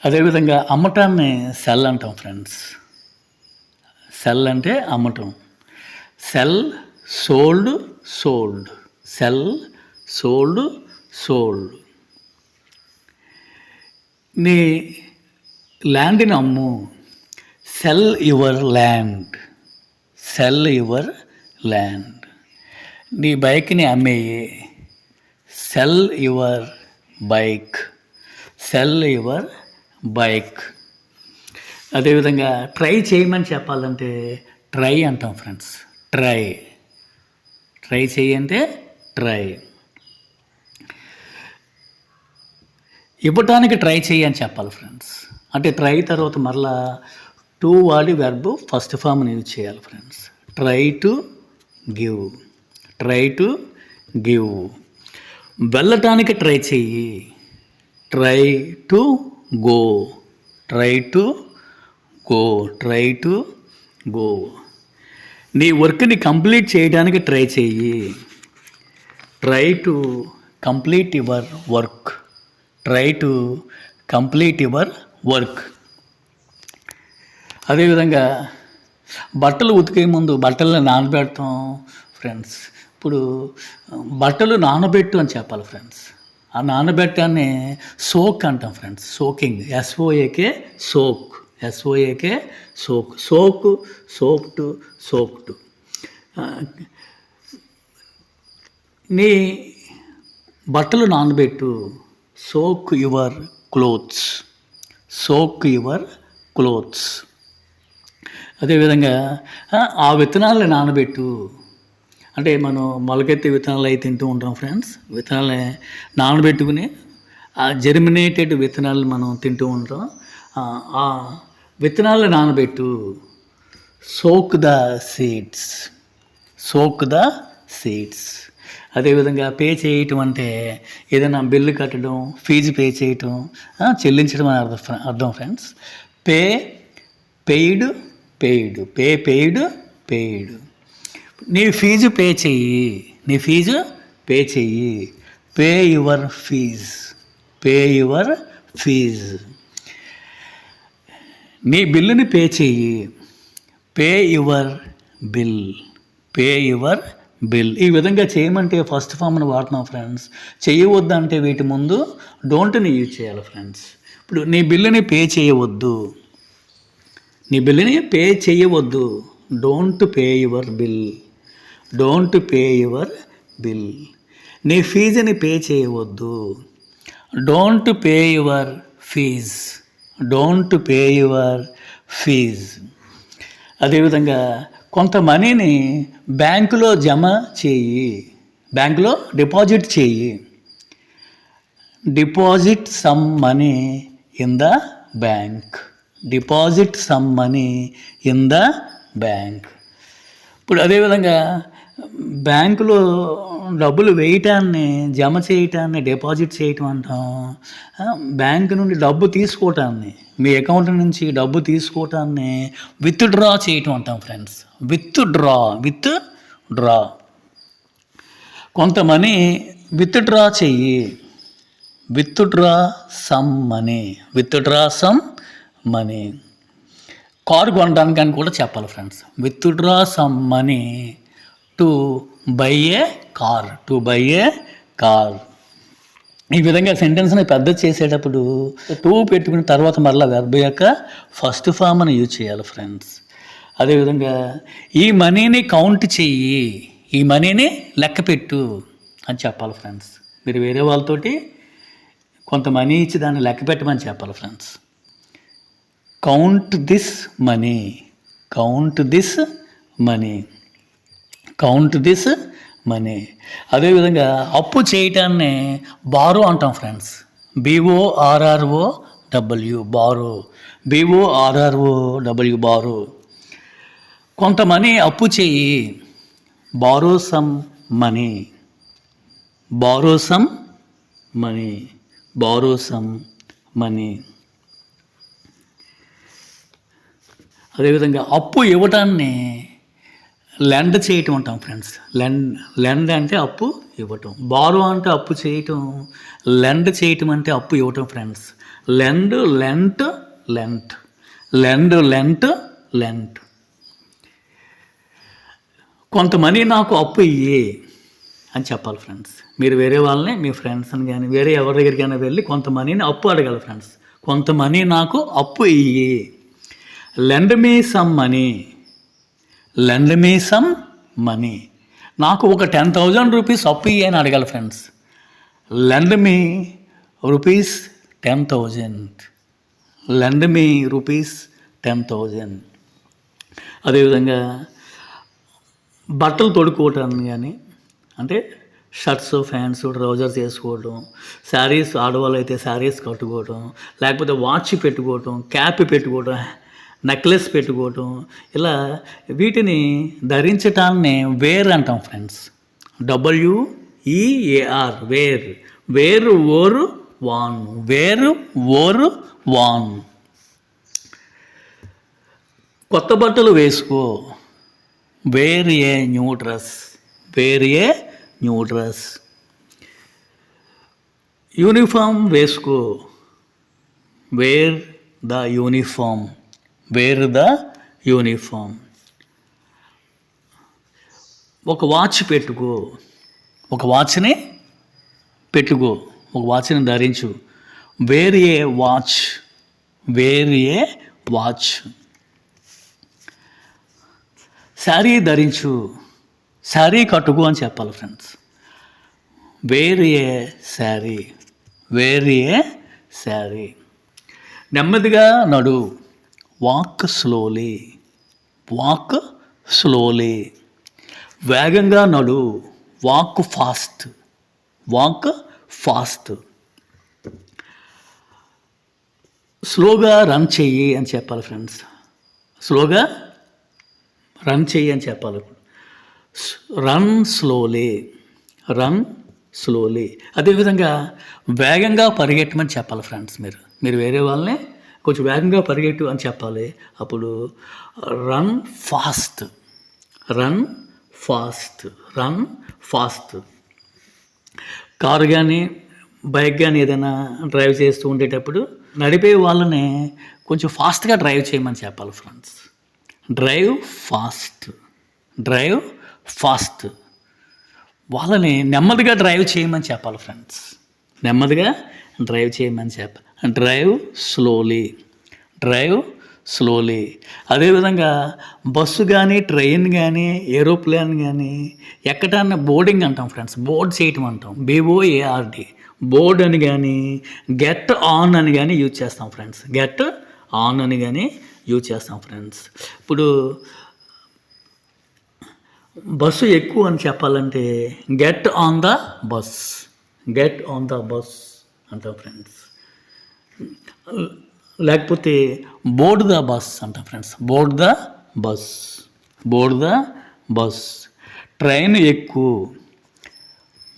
అదేవిధంగా అమ్మటాన్ని సెల్ అంటాం ఫ్రెండ్స్. సెల్ అంటే అమ్మటం. Sell, sold, sold. Sell, sold, sold. నీ ల్యాండ్ని అమ్ము. Sell your land. Sell your land. నీ బైక్ని అమ్మేయి. Sell your bike. Sell your bike. అదేవిధంగా ట్రై చేయమని చెప్పాలంటే ట్రై అంటాం ఫ్రెండ్స్. ట్రై. ట్రై చేయంటే ట్రై. ఇవ్వటానికి ట్రై చేయి అని చెప్పాలి ఫ్రెండ్స్. అంటే ట్రై తర్వాత మరలా టు వాడి వెర్బ్ ఫస్ట్ ఫామ్ని యూజ్ చేయాలి friends. Try to give. Try to give. వెళ్ళటానికి ట్రై చెయ్యి. Try to go. Try to go. Try to go. నీ వర్క్ని కంప్లీట్ చేయడానికి ట్రై చెయ్యి. Try to complete your work. Try to complete your work. అదేవిధంగా బట్టలు ఉతికే ముందు బట్టలను నానబెడతాం ఫ్రెండ్స్. ఇప్పుడు బట్టలు నానబెట్టు అని చెప్పాలి ఫ్రెండ్స్. ఆ నానబెట్టాన్ని సోక్ అంటాం friends. Soaking. S O A K soak. S O A K soak. Soak, soaked, soaked. నీ బట్టలు నానబెట్టు. Soak your clothes. Soak your clothes. అదేవిధంగా ఆ విత్తనాలను నానబెట్టు. అంటే మనం మొలకెత్తే విత్తనాలు అవి తింటూ ఉంటాం ఫ్రెండ్స్. విత్తనాలని నానబెట్టుకుని ఆ జెర్మినేటెడ్ విత్తనాలు మనం తింటూ ఉంటాం. ఆ విత్తనాలను నానబెట్టు. Soak the seeds. Soak the seeds. అదేవిధంగా పే చేయటం అంటే ఏదైనా బిల్లు కట్టడం, ఫీజు పే చేయటం, చెల్లించడం అని అర్థం friends. Pay, paid, paid. Pay, paid, paid. నీ ఫీజు పే చెయ్యి. నీ ఫీజు పే చెయ్యి. Pay your fees. Pay your fees. నీ బిల్లుని పే చెయ్యి. Pay your bill. Pay your bill. ఈ విధంగా చేయమంటే ఫస్ట్ ఫామ్ని వాడుతున్నాం ఫ్రెండ్స్. చేయవద్దంటే వీటి ముందు డోంట్ని యూజ్ చేయాలి ఫ్రెండ్స్. ఇప్పుడు నీ బిల్లుని పే చేయవద్దు. నీ బిల్లుని పే చేయవద్దు. Don't pay your bill. Don't pay your bill. నీ ఫీజుని పే చేయవద్దు. Don't pay your fees. Don't pay your fees. అదేవిధంగా కొంత మనీని బ్యాంకులో జమ చేయి. బ్యాంకులో డిపాజిట్ చేయి. Deposit some money in the bank. Deposit some money in the bank. ఇప్పుడు అదేవిధంగా బ్యాంకులో డబ్బులు వేయటాన్ని, జమ చేయటాన్ని డిపాజిట్ చేయటం అంటాం. బ్యాంకు నుండి డబ్బు తీసుకోవటాన్ని, మీ అకౌంట్ నుంచి డబ్బు తీసుకోవటాన్ని విత్ డ్రా చేయటం అంటాం friends. With draw. With draw. కొంత మనీ విత్ డ్రా చెయ్యి. With draw some money. With draw some money. Car కొనడానికి అని కూడా చెప్పాలి friends. With draw some money to buy A car. To buy A car. ఈ విధంగా సెంటెన్స్ని పెద్ద చేసేటప్పుడు టూ పెట్టుకుని తర్వాత మరలా వెర్బ్ యొక్క ఫస్ట్ ఫామ్ని యూజ్ చేయాలి ఫ్రెండ్స్. అదేవిధంగా ఈ మనీని కౌంట్ చెయ్యి. ఈ మనీని లెక్క పెట్టు అని చెప్పాలి ఫ్రెండ్స్. మీరు వేరే వాళ్ళతోటి కొంత మనీ ఇచ్చి దాన్ని లెక్క పెట్టమని చెప్పాలి friends. Count this money. Count this money. Count this money. అదేవిధంగా అప్పు చేయటాన్ని బారో అంటాం friends. BORROW. Borrow. BORROW. Borrow. కొంత మనీ అప్పు చేయి. Borrow some money. Borrow some money. Borrow some money. అదేవిధంగా అప్పు ఇవ్వటాన్ని లెండ్ చేయటం అంటాం ఫ్రెండ్స్. లెండ్ అంటే అప్పు ఇవ్వటం. బారో అంటే అప్పు చేయటం. లెండ్ చేయటం అంటే అప్పు ఇవ్వటం friends. Lend, lent, lent. Lend, lent, lent. కొంత మనీ నాకు అప్పు ఇయ్యి అని చెప్పాలి ఫ్రెండ్స్. మీరు వేరే వాళ్ళని, మీ ఫ్రెండ్స్ని కానీ వేరే ఎవరి దగ్గరికైనా వెళ్ళి కొంత మనీని అప్పు అడగాలి ఫ్రెండ్స్. కొంత మనీ నాకు అప్పు ఇయ్యి. Lend me some money. Lend me some money. నాకు ఒక 10,000 రూపీస్ అప్పు ఇయ్యి అని అడగాలి ఫ్రెండ్స్. లెండ్ మీ రూపీస్ 10,000. లెండ్ మీ రూపీస్ 10,000. అదేవిధంగా బట్టలు తొడుక్కోవటాన్ని కానీ, అంటే షర్ట్స్, ఫ్యాంట్స్, ట్రౌజర్స్ వేసుకోవడం, శారీస్, ఆడవాళ్ళు అయితే శారీస్ కట్టుకోవడం, లేకపోతే వాచ్ పెట్టుకోవటం, క్యాప్ పెట్టుకోవటం, నెక్లెస్ పెట్టుకోవటం, ఇలా వీటిని ధరించటాన్ని వేర్ అంటాం friends. WEAR, wear. Wear wore worn. Wear wore worn. కొత్త బట్టలు వేసుకో. Wear a new dress. Wear a new dress. Uniform వేసుకో. Wear the uniform. Wear the uniform. ఒక వాచ్ పెట్టుకో. ఒక వాచ్ని పెట్టుకో. ఒక వాచ్ని ధరించు. Wear a watch. Wear a watch. Sari ధరించు. శారీ కట్టుకో అని చెప్పాలి friends. Wear a sari. Wear a sari. నెమ్మదిగా నడు. Walk slowly. Walk slowly. వేగంగా నడు. Walk fast. Walk fast. స్లోగా రన్ చెయ్యి అని చెప్పాలి ఫ్రెండ్స్. స్లోగా రన్ చెయ్యి అని చెప్పాలి. Run slowly. Run slowly. అదేవిధంగా వేగంగా పరిగెట్టమని చెప్పాలి ఫ్రెండ్స్. మీరు వేరే వాళ్ళని కొంచెం వేగంగా పరిగెట్టు అని చెప్పాలి. అప్పుడు run fast. Run fast. Run fast. Car కానీ బైక్ కానీ ఏదైనా డ్రైవ్ చేస్తూ ఉండేటప్పుడు నడిపే వాళ్ళని కొంచెం ఫాస్ట్గా డ్రైవ్ చేయమని చెప్పాలి friends. Drive fast. Drive fast. వాళ్ళని నెమ్మదిగా డ్రైవ్ చేయమని చెప్పాలి ఫ్రెండ్స్. నెమ్మదిగా డ్రైవ్ చేయమని చెప్పాలి. Drive slowly. Drive slowly. అదేవిధంగా బస్సు కానీ, ట్రైన్ కానీ, ఏరోప్లేన్ కానీ ఎక్కడాన్ని బోర్డింగ్ అంటాం ఫ్రెండ్స్. బోర్డ్ చేయటం అంటాం. BOARD. బోర్డ్ అని కానీ, గెట్ ఆన్ అని కానీ యూజ్ చేస్తాం ఫ్రెండ్స్. గెట్ ఆన్ అని కానీ యూజ్ చేస్తాం ఫ్రెండ్స్. ఇప్పుడు బస్సు ఎక్కువ అని చెప్పాలంటే get on the bus. Get on the bus అంటాం ఫ్రెండ్స్. లేకపోతే బోర్డ్ ద బస్ అంటాం friends. Board the bus. Board the bus. Train ఎక్కువ.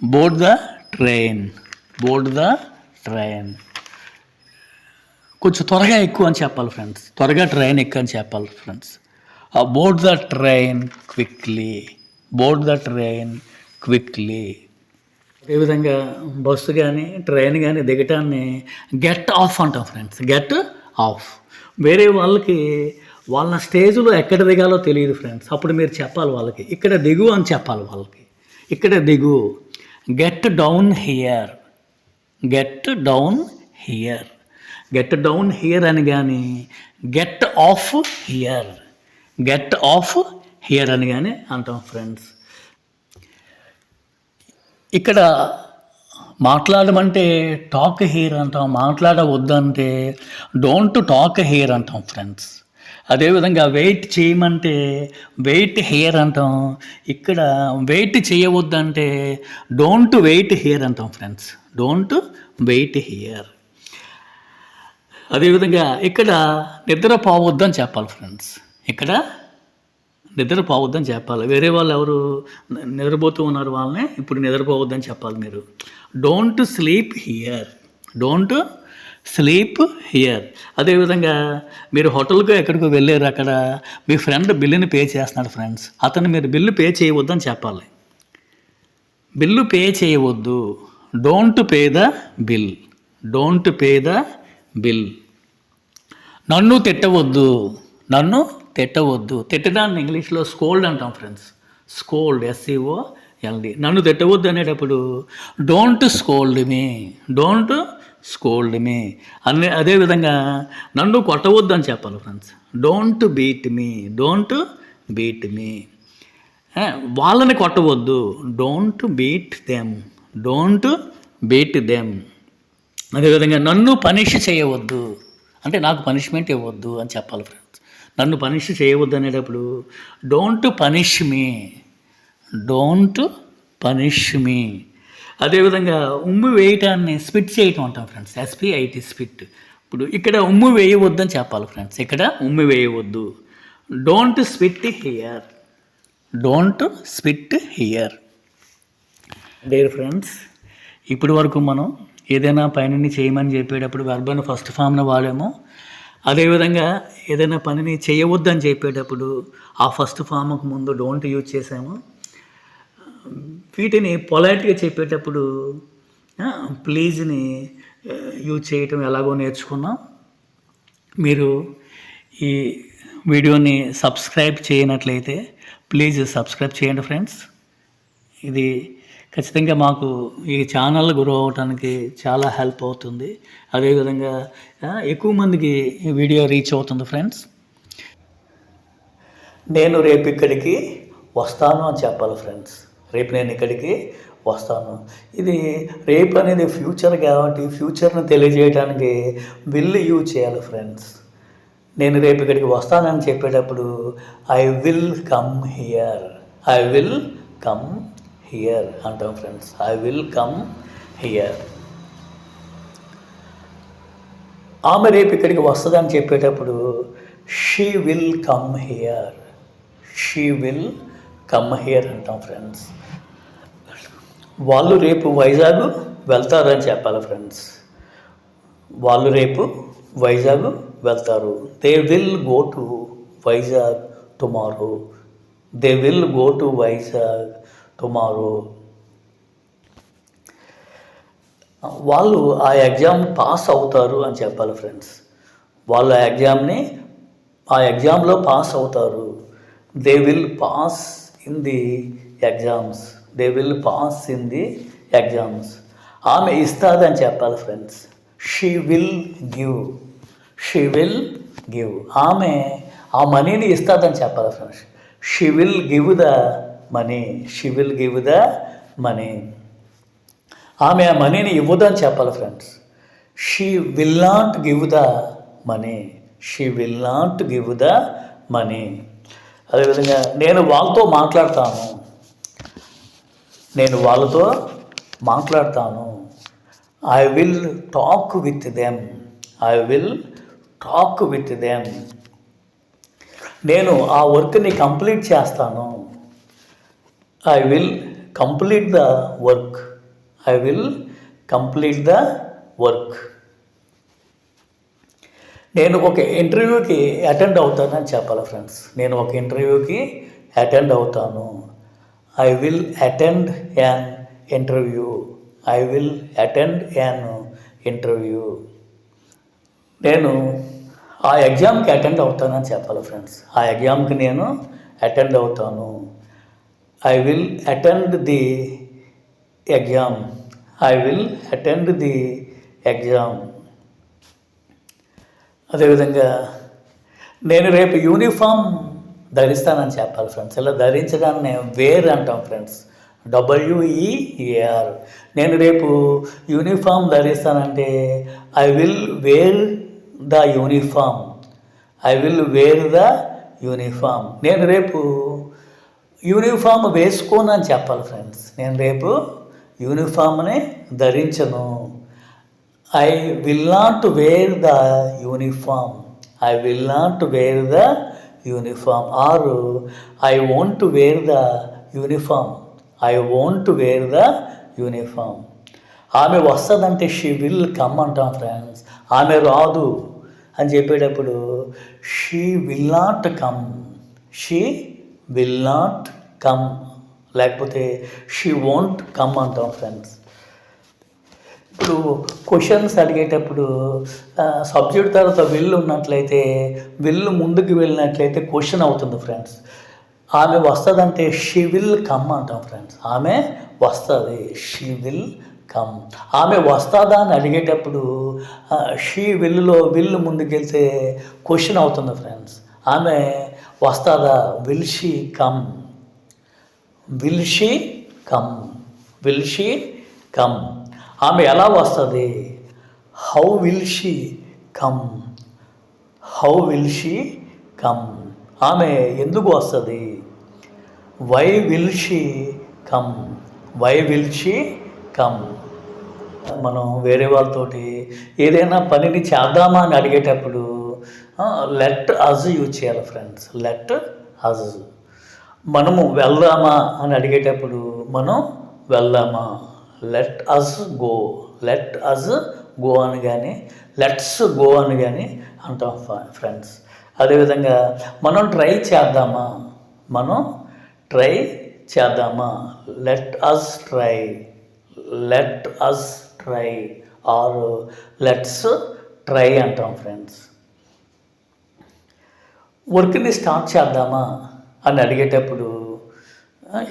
Board the train. Board the train. కొంచెం త్వరగా ఎక్కువ అని చెప్పాలి ఫ్రెండ్స్. త్వరగా ట్రైన్ ఎక్కువ అని చెప్పాలి friends. Board the train quickly. Board the train quickly. అదేవిధంగా బస్సు కానీ, ట్రైన్ కానీ దిగటాన్ని గెట్ ఆఫ్ అంటాం ఫ్రెండ్స్. Get off. వేరే వాళ్ళకి వాళ్ళ స్టేజ్లో ఎక్కడ దిగాలో తెలియదు ఫ్రెండ్స్. అప్పుడు మీరు చెప్పాలి వాళ్ళకి, ఇక్కడ దిగు అని చెప్పాలి వాళ్ళకి. ఇక్కడ దిగు. Get down here. Get down here. Get down here అని కానీ get off here. Get off here అని కానీ అంటాం ఫ్రెండ్స్. ఇక్కడ మాట్లాడమంటే టాక్ హియర్ అంటాం. మాట్లాడవద్దంటే డోంట్ టాక్ హియర్ అంటాం ఫ్రెండ్స్. అదేవిధంగా వెయిట్ చేయమంటే వెయిట్ హియర్ అంటాం. ఇక్కడ వెయిట్ చేయవద్దంటే డోంట్ వెయిట్ హియర్ అంటాం ఫ్రెండ్స్. Don't wait here. అదేవిధంగా ఇక్కడ నిద్రపోవద్దని చెప్పాలి ఫ్రెండ్స్. ఇక్కడ నిద్రపోవద్దని చెప్పాలి. వేరే వాళ్ళు ఎవరు నిద్రపోతూ ఉన్నారు వాళ్ళని ఇప్పుడు నిద్రపోవద్దని చెప్పాలి మీరు. Don't sleep here. Don't sleep here. అదేవిధంగా మీరు హోటల్కి ఎక్కడికో వెళ్ళారు, అక్కడ మీ ఫ్రెండ్ బిల్లుని పే చేస్తున్నాడు ఫ్రెండ్స్. అతను మీరు బిల్లు పే చేయవద్దని చెప్పాలి. బిల్లు పే చేయవద్దు. Don't pay the bill. Don't pay the bill. నన్ను తిట్టవద్దు. నన్ను తిట్టవద్దు. తిట్టడాన్ని ఇంగ్లీష్లో స్కోల్డ్ అంటాం ఫ్రెండ్స్. Scold, SCOLD. నన్ను తిట్టవద్దు అనేటప్పుడు don't scold me, don't scold me. అదేవిధంగా నన్ను కొట్టవద్దు అని చెప్పాలి friends. Don't beat me, don't beat me. వాళ్ళని కొట్టవద్దు, don't beat them, don't beat them. అదేవిధంగా నన్ను పనిష్ చేయవద్దు అంటే నాకు పనిష్మెంట్ ఇవ్వద్దు అని చెప్పాలి ఫ్రెండ్స్. నన్ను పనిష్ చేయవద్దు అనేటప్పుడు don't punish me, don't punish me. అదేవిధంగా ఉమ్ము వేయటాన్ని స్పిట్ చేయటం అంటాం ఫ్రెండ్స్, SPIT స్పిట్. ఇప్పుడు ఇక్కడ ఉమ్ము వేయవద్దు అని చెప్పాలి ఫ్రెండ్స్. ఇక్కడ ఉమ్ము వేయవద్దు, don't spit here, don't spit here. Dear friends, ఇప్పటి వరకు మనం ఏదైనా పనిని చేయమని చెప్పేటప్పుడు వెర్బ్ ఫస్ట్ ఫామ్ను వాడాము. అదేవిధంగా ఏదైనా పనిని చేయవద్దని చెప్పేటప్పుడు ఆ ఫస్ట్ ఫామ్కు ముందు డోంట్ యూజ్ చేసాము. వీటిని పొలైట్గా చెప్పేటప్పుడు ప్లీజ్ని యూజ్ చేయటం ఎలాగో నేర్చుకున్నాం. మీరు ఈ వీడియోని సబ్స్క్రైబ్ చేయనట్లయితే ప్లీజ్ సబ్స్క్రైబ్ చేయండి ఫ్రెండ్స్. ఇది ఖచ్చితంగా మాకు ఈ ఛానల్ గ్రో అవడానికి చాలా హెల్ప్ అవుతుంది. అదేవిధంగా ఎక్కువ మందికి ఈ వీడియో రీచ్ అవుతుంది ఫ్రెండ్స్. నేను రేపు ఇక్కడికి వస్తాను అని చెప్పాలి ఫ్రెండ్స్. రేపు నేను ఇక్కడికి వస్తాను. ఇది రేపు అనేది ఫ్యూచర్ కాబట్టి ఫ్యూచర్ని తెలియజేయడానికి విల్ యూజ్ చేయాలి ఫ్రెండ్స్. నేను రేపు ఇక్కడికి వస్తానని చెప్పేటప్పుడు I will come here, I will come here అంటాం friends. I will come here. ఆమె రేపు ఇక్కడికి వస్తుందని చెప్పేటప్పుడు she will come here, she will come here అంటాం ఫ్రెండ్స్. వాళ్ళు రేపు వైజాగ్ వెళ్తారని చెప్పాలి ఫ్రెండ్స్. వాళ్ళు రేపు వైజాగ్ వెళ్తారు. They will go to Vizag tomorrow, they will go to Vizag tomorrow. వాళ్ళు ఆ ఎగ్జామ్ పాస్ అవుతారు అని చెప్పాలి ఫ్రెండ్స్. వాళ్ళు ఆ ఎగ్జామ్లో పాస్ అవుతారు. They will pass in the exams, they will pass in the exams. ఆమె ఇస్తుంది అని చెప్పాలి friends. She will give, she will give. ఆమె ఆ మనీని ఇస్తుందని చెప్పాలి friends. She will give the money, she will give the money. ఆమె ఆ మనీని ఇవ్వదని చెప్పాలి friends. She will not give the money, she will not give the money. అదేవిధంగా నేను వాళ్ళతో మాట్లాడతాను, నేను వాళ్ళతో మాట్లాడతాను. I will talk with them, I will talk with them. నేను ఆ వర్క్ని కంప్లీట్ చేస్తాను. I will complete the work, I will complete the work. నేను ఒక ఇంటర్వ్యూకి అటెండ్ అవుతానని చెప్పాలి ఫ్రెండ్స్. నేను ఒక ఇంటర్వ్యూకి అటెండ్ అవుతాను. I will attend an interview, I will attend an interview. నేను ఆ ఎగ్జామ్కి అటెండ్ అవుతానని చెప్పాలి ఫ్రెండ్స్. ఆ ఎగ్జామ్కి నేను అటెండ్ అవుతాను. I will attend the exam, I will attend the exam. అదేవిధంగా నేను రేపు యూనిఫామ్ ధరిస్తానని చెప్పాలి ఫ్రెండ్స్. ఇలా ధరించడాన్ని వేర్ అంటాం ఫ్రెండ్స్, WEAR. నేను రేపు యూనిఫామ్ ధరిస్తానంటే I will wear the uniform, I will wear the uniform. నేను రేపు యూనిఫామ్ వేసుకోనని చెప్పాలి ఫ్రెండ్స్. నేను రేపు యూనిఫామ్ని ధరించను. I will not wear the uniform, I will not wear the uniform. Or I won't wear the uniform, I won't wear the uniform. ఆమె వస్తుందంటే షీ విల్ కమ్ అంటాం ఫ్రెండ్స్. ఆమె రాదు అని చెప్పేటప్పుడు she will not come, she will not come, లేకపోతే షీ వోంట్ కమ్ అంటాం ఫ్రెండ్స్. ఇప్పుడు క్వశ్చన్స్ అడిగేటప్పుడు సబ్జెక్ట్ తర్వాత విల్ ఉన్నట్లయితే, విల్ ముందుకు వెళ్ళినట్లయితే క్వశ్చన్ అవుతుంది ఫ్రెండ్స్. ఆమె వస్తుందంటే షీ విల్ కమ్ అంటాం ఫ్రెండ్స్. ఆమె వస్తుంది, షీ విల్ కమ్. ఆమె వస్తుందా అని అడిగేటప్పుడు షీ విల్లో విల్ ముందుకెళ్తే క్వశ్చన్ అవుతుంది ఫ్రెండ్స్. ఆమె వస్తుందా, will she come, will she come, will she come. ఆమె ఎలా వస్తుంది, how will she come, how will she come. ఆమె ఎందుకు వస్తుంది, why will she come, why will she come. మనం వేరే వాళ్ళతోటి ఏదైనా పనిని చేద్దామా అని అడిగేటప్పుడు లెట్ అజ్ యూజ్ చేయాలి ఫ్రెండ్స్, లెట్ అజ్. మనము వెళ్దామా అని అడిగేటప్పుడు మనం వెళ్దామా, let us go, let us go అని కానీ లెట్స్ గో అని కానీ అంటాం ఫ్రెండ్స్. అదేవిధంగా మనం ట్రై చేద్దామా, మనం ట్రై చేద్దామా, let us try, let us try or let's try అంటాం ఫ్రెండ్స్. వర్క్ని స్టార్ట్ చేద్దామా అని అడిగేటప్పుడు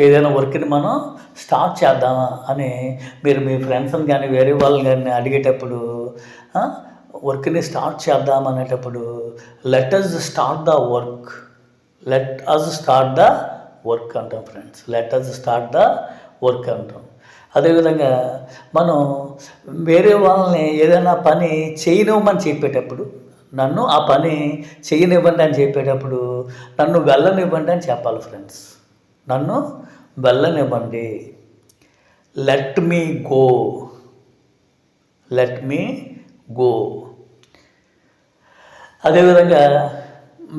ఏదైనా వర్క్ని మనం స్టార్ట్ చేద్దామా అని మీరు మీ ఫ్రెండ్స్ని కానీ వేరే వాళ్ళని కానీ అడిగేటప్పుడు వర్క్ని స్టార్ట్ చేద్దాం అనేటప్పుడు let us start the work, let us start the work అంటాం friends, let us start the work అంటాం. అదేవిధంగా మనం వేరే వాళ్ళని ఏదైనా పని చేయనివ్వమని చెప్పేటప్పుడు, నన్ను ఆ పని చేయనివ్వండి అని చెప్పేటప్పుడు నన్ను వెళ్ళనివ్వండి అని చెప్పాలి ఫ్రెండ్స్, నన్ను వెళ్ళనివ్వండి, let me go, let me go. అదేవిధంగా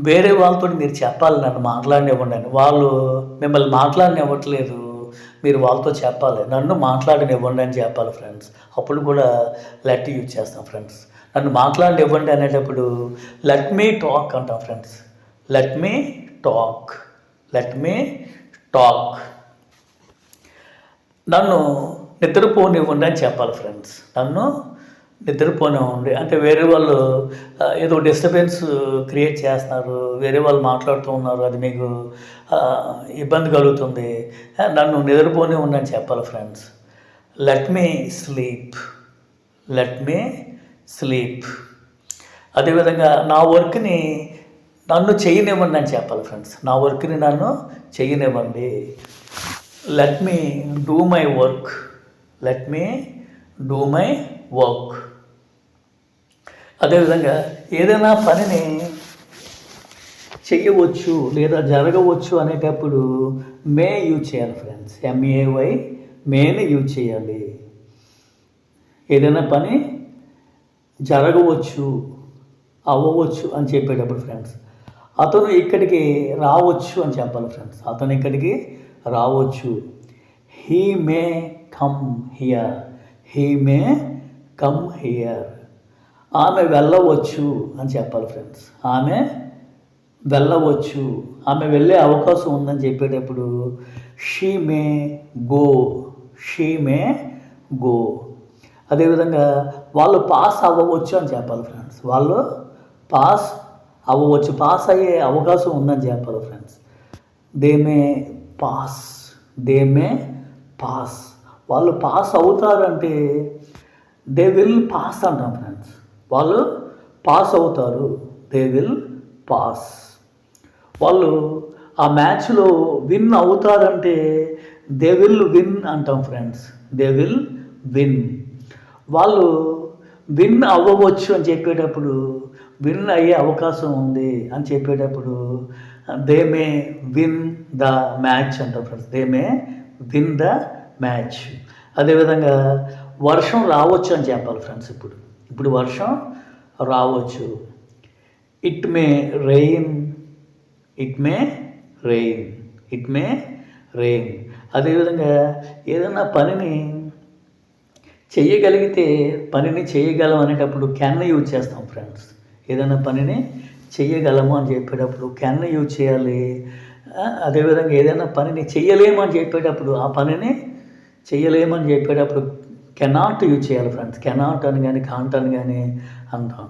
వేరే వాళ్ళతో మీరు చెప్పాలి, నన్ను మాట్లాడనివ్వండి అని. వాళ్ళు మిమ్మల్ని మాట్లాడనివ్వట్లేదు, మీరు వాళ్ళతో చెప్పాలి, నన్ను మాట్లాడనివ్వండి అని చెప్పాలి ఫ్రెండ్స్. అప్పుడు కూడా లెట్ యూజ్ చేస్తాం ఫ్రెండ్స్. నన్ను మాట్లాడనివ్వండి అనేటప్పుడు లెట్ మీ టాక్ అంటాం friends, let me talk, let me talk. నన్ను నిద్రపోనివ్వండి అని చెప్పాలి ఫ్రెండ్స్, నన్ను నిద్రపోనివ్వండి. అంటే వేరే వాళ్ళు ఏదో డిస్టర్బెన్స్ క్రియేట్ చేస్తున్నారు, వేరే వాళ్ళు మాట్లాడుతూ ఉన్నారు, అది మీకు ఇబ్బంది కలుగుతుంది, నన్ను నిద్రపోనివ్వండి అని చెప్పాలి friends. Let me sleep, let me sleep. అదేవిధంగా నా వర్క్ని నన్ను చేయనివ్వండి అని చెప్పాలి ఫ్రెండ్స్, నా వర్క్ని నన్ను చేయనివ్వండి. Let me do my work, let me do my work. అదేవిధంగా ఏదైనా పనిని చేయవచ్చు లేదా జరగవచ్చు అనేటప్పుడు మే యూజ్ చేయాలి ఫ్రెండ్స్, ఎంఏవై, మేని యూజ్ చేయాలి. ఏదైనా పని జరగవచ్చు, అవ్వవచ్చు అని చెప్పేటప్పుడు ఫ్రెండ్స్ అతను ఇక్కడికి రావచ్చు అని చెప్పాలి ఫ్రెండ్స్, అతను ఇక్కడికి రావచ్చు. He may come here, he may come here. ఆమె వెళ్ళవచ్చు అని చెప్పాలి ఫ్రెండ్స్, ఆమె వెళ్ళవచ్చు, ఆమె వెళ్ళే అవకాశం ఉందని చెప్పేటప్పుడు she may go, she may go. అదేవిధంగా వాళ్ళు పాస్ అవ్వవచ్చు అని చెప్పాలి ఫ్రెండ్స్, వాళ్ళు పాస్ అవ్వవచ్చు, పాస్ అయ్యే అవకాశం ఉందని చెప్పాలి friends. They may pass, they may pass. వాళ్ళు పాస్ అవుతారంటే దే విల్ పాస్ అంటాం ఫ్రెండ్స్, వాళ్ళు పాస్ అవుతారు, దే విల్ పాస్. వాళ్ళు ఆ మ్యాచ్లో విన్ అవుతారంటే దే విల్ విన్ అంటాం ఫ్రెండ్స్, దే విల్ విన్. వాళ్ళు విన్ అవ్వవచ్చు అని చెప్పేటప్పుడు, విన్ అయ్యే అవకాశం ఉంది అని చెప్పేటప్పుడు they may win the match అంటాం friends, they may win the match. అదేవిధంగా వర్షం రావచ్చు అని చెప్పాలి ఫ్రెండ్స్. ఇప్పుడు వర్షం రావచ్చు, it may rain, it may rain, it may rain. అదేవిధంగా ఏదైనా పనిని చేయగలిగితే పనిని చేయగలం అనేటప్పుడు కెన్ యూజ్ చేస్తాం ఫ్రెండ్స్. ఏదైనా పనిని చెయ్యగలము అని చెప్పేటప్పుడు కెన్ యూజ్ చేయాలి. అదేవిధంగా ఏదైనా పనిని చెయ్యలేము అని చెప్పేటప్పుడు, ఆ పనిని చెయ్యలేమని చెప్పేటప్పుడు కెనాట్ యూజ్ చేయాలి ఫ్రెండ్స్, కెనాట్ అని కానీ కాంట్ అని కానీ అంటాం.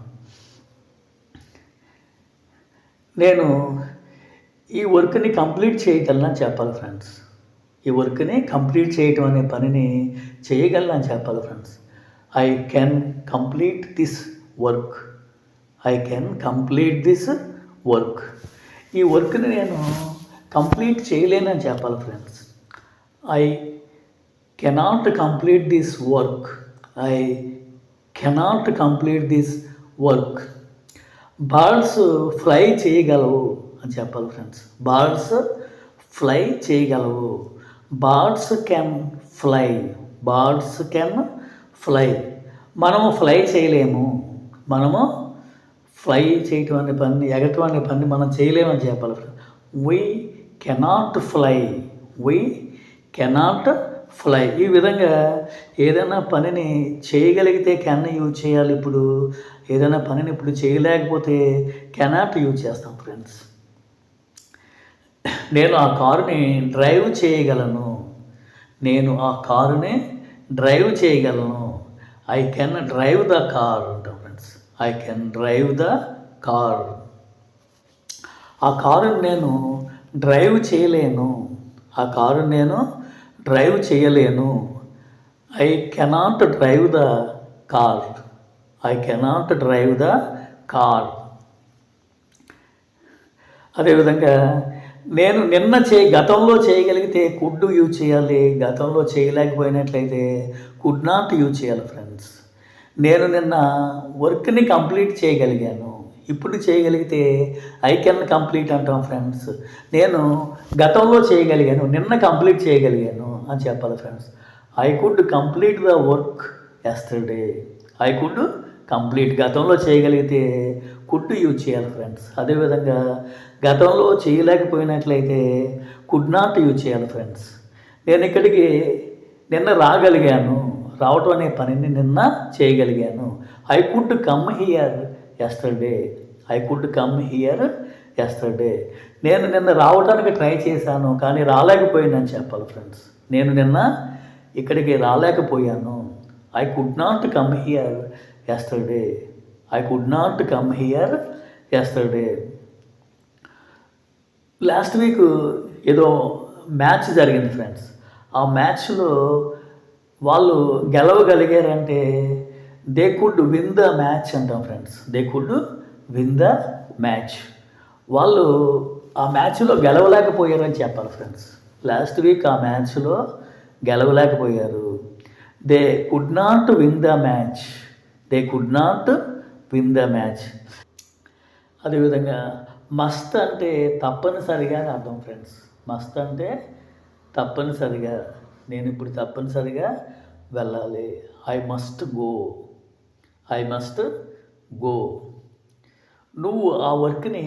నేను ఈ వర్క్ని కంప్లీట్ చేయగలనని చెప్పాలి ఫ్రెండ్స్. ఈ వర్క్ని కంప్లీట్ చేయటం అనే పనిని చేయగలనని చెప్పాలి friends. I can complete this work. I can complete this work. ఈ వర్క్ని నేను కంప్లీట్ చేయలేనని చెప్పాలి friends. I cannot complete this work. I cannot complete this work. Birds fly చేయగలవు అని చెప్పాలి ఫ్రెండ్స్. బర్డ్స్ ఫ్లై చేయగలవు. Birds can fly. Birds can fly. మనము ఫ్లై చేయలేము. మనము ఫ్లై చేయటం అనే పని, ఎగటం అనే పని మనం చేయలేమని చెప్పాలి friends. We cannot fly. We cannot fly. ఈ విధంగా ఏదైనా పనిని చేయగలిగితే కెన్ యూజ్ చేయాలి. ఇప్పుడు ఏదైనా పనిని ఇప్పుడు చేయలేకపోతే కెనాట్ యూజ్ చేస్తాం ఫ్రెండ్స్. నేను ఆ కారుని డ్రైవ్ చేయగలను. నేను ఆ కారుని డ్రైవ్ చేయగలను. I can drive the car అంటాం friends. I can drive the car. ఆ కారుని నేను డ్రైవ్ చేయలేను. ఆ కారుని నేను డ్రైవ్ చేయలేను. I cannot drive the car. I cannot drive the car. అదేవిధంగా నేను గతంలో చేయగలిగితే కుడ్ యూజ్ చేయాలి. గతంలో చేయలేకపోయినట్లయితే కుడ్ నాట్ యూజ్ చేయాలి ఫ్రెండ్స్. నేను నిన్న వర్క్ని కంప్లీట్ చేయగలిగాను. ఇప్పుడు చేయగలిగితే ఐ కెన్ కంప్లీట్ అంటాం ఫ్రెండ్స్. నేను గతంలో చేయగలిగాను, నిన్న కంప్లీట్ చేయగలిగాను అని చెప్పాలి friends. I could complete the work yesterday. I could complete. గతంలో చేయగలిగితే కుడ్ యూజ్ చేయాలి ఫ్రెండ్స్. అదేవిధంగా గతంలో చేయలేకపోయినట్లయితే కుడ్ నాట్ యూజ్ చేయాలి ఫ్రెండ్స్. నేను ఇక్కడికి నిన్న రాగలిగాను. రావటం అనే పనిని నిన్న చేయగలిగాను. I could come here yesterday. I could come here yesterday. నేను నిన్న రావడానికి ట్రై చేశాను కానీ రాలేకపోయానని చెప్పాలి ఫ్రెండ్స్. నేను నిన్న ఇక్కడికి రాలేకపోయాను. I could not come here yesterday. I could not come here yesterday. Last week ఏదో మ్యాచ్ జరిగింది ఫ్రెండ్స్. ఆ మ్యాచ్లో వాళ్ళు గెలవగలిగారంటే they could win the match అంటాం friends. They could win the match. వాళ్ళు ఆ మ్యాచ్లో గెలవలేకపోయారని చెప్పాలి ఫ్రెండ్స్. లాస్ట్ వీక్ ఆ మ్యాచ్లో గెలవలేకపోయారు. They could not win the match. They could not win the match. అదేవిధంగా మస్ట్ అంటే తప్పనిసరిగా అని అర్థం ఫ్రెండ్స్. మస్ట్ అంటే తప్పనిసరిగా. నేను ఇప్పుడు తప్పనిసరిగా వెళ్ళాలి. I must go. I must go. నువ్వు ఆ వర్క్ని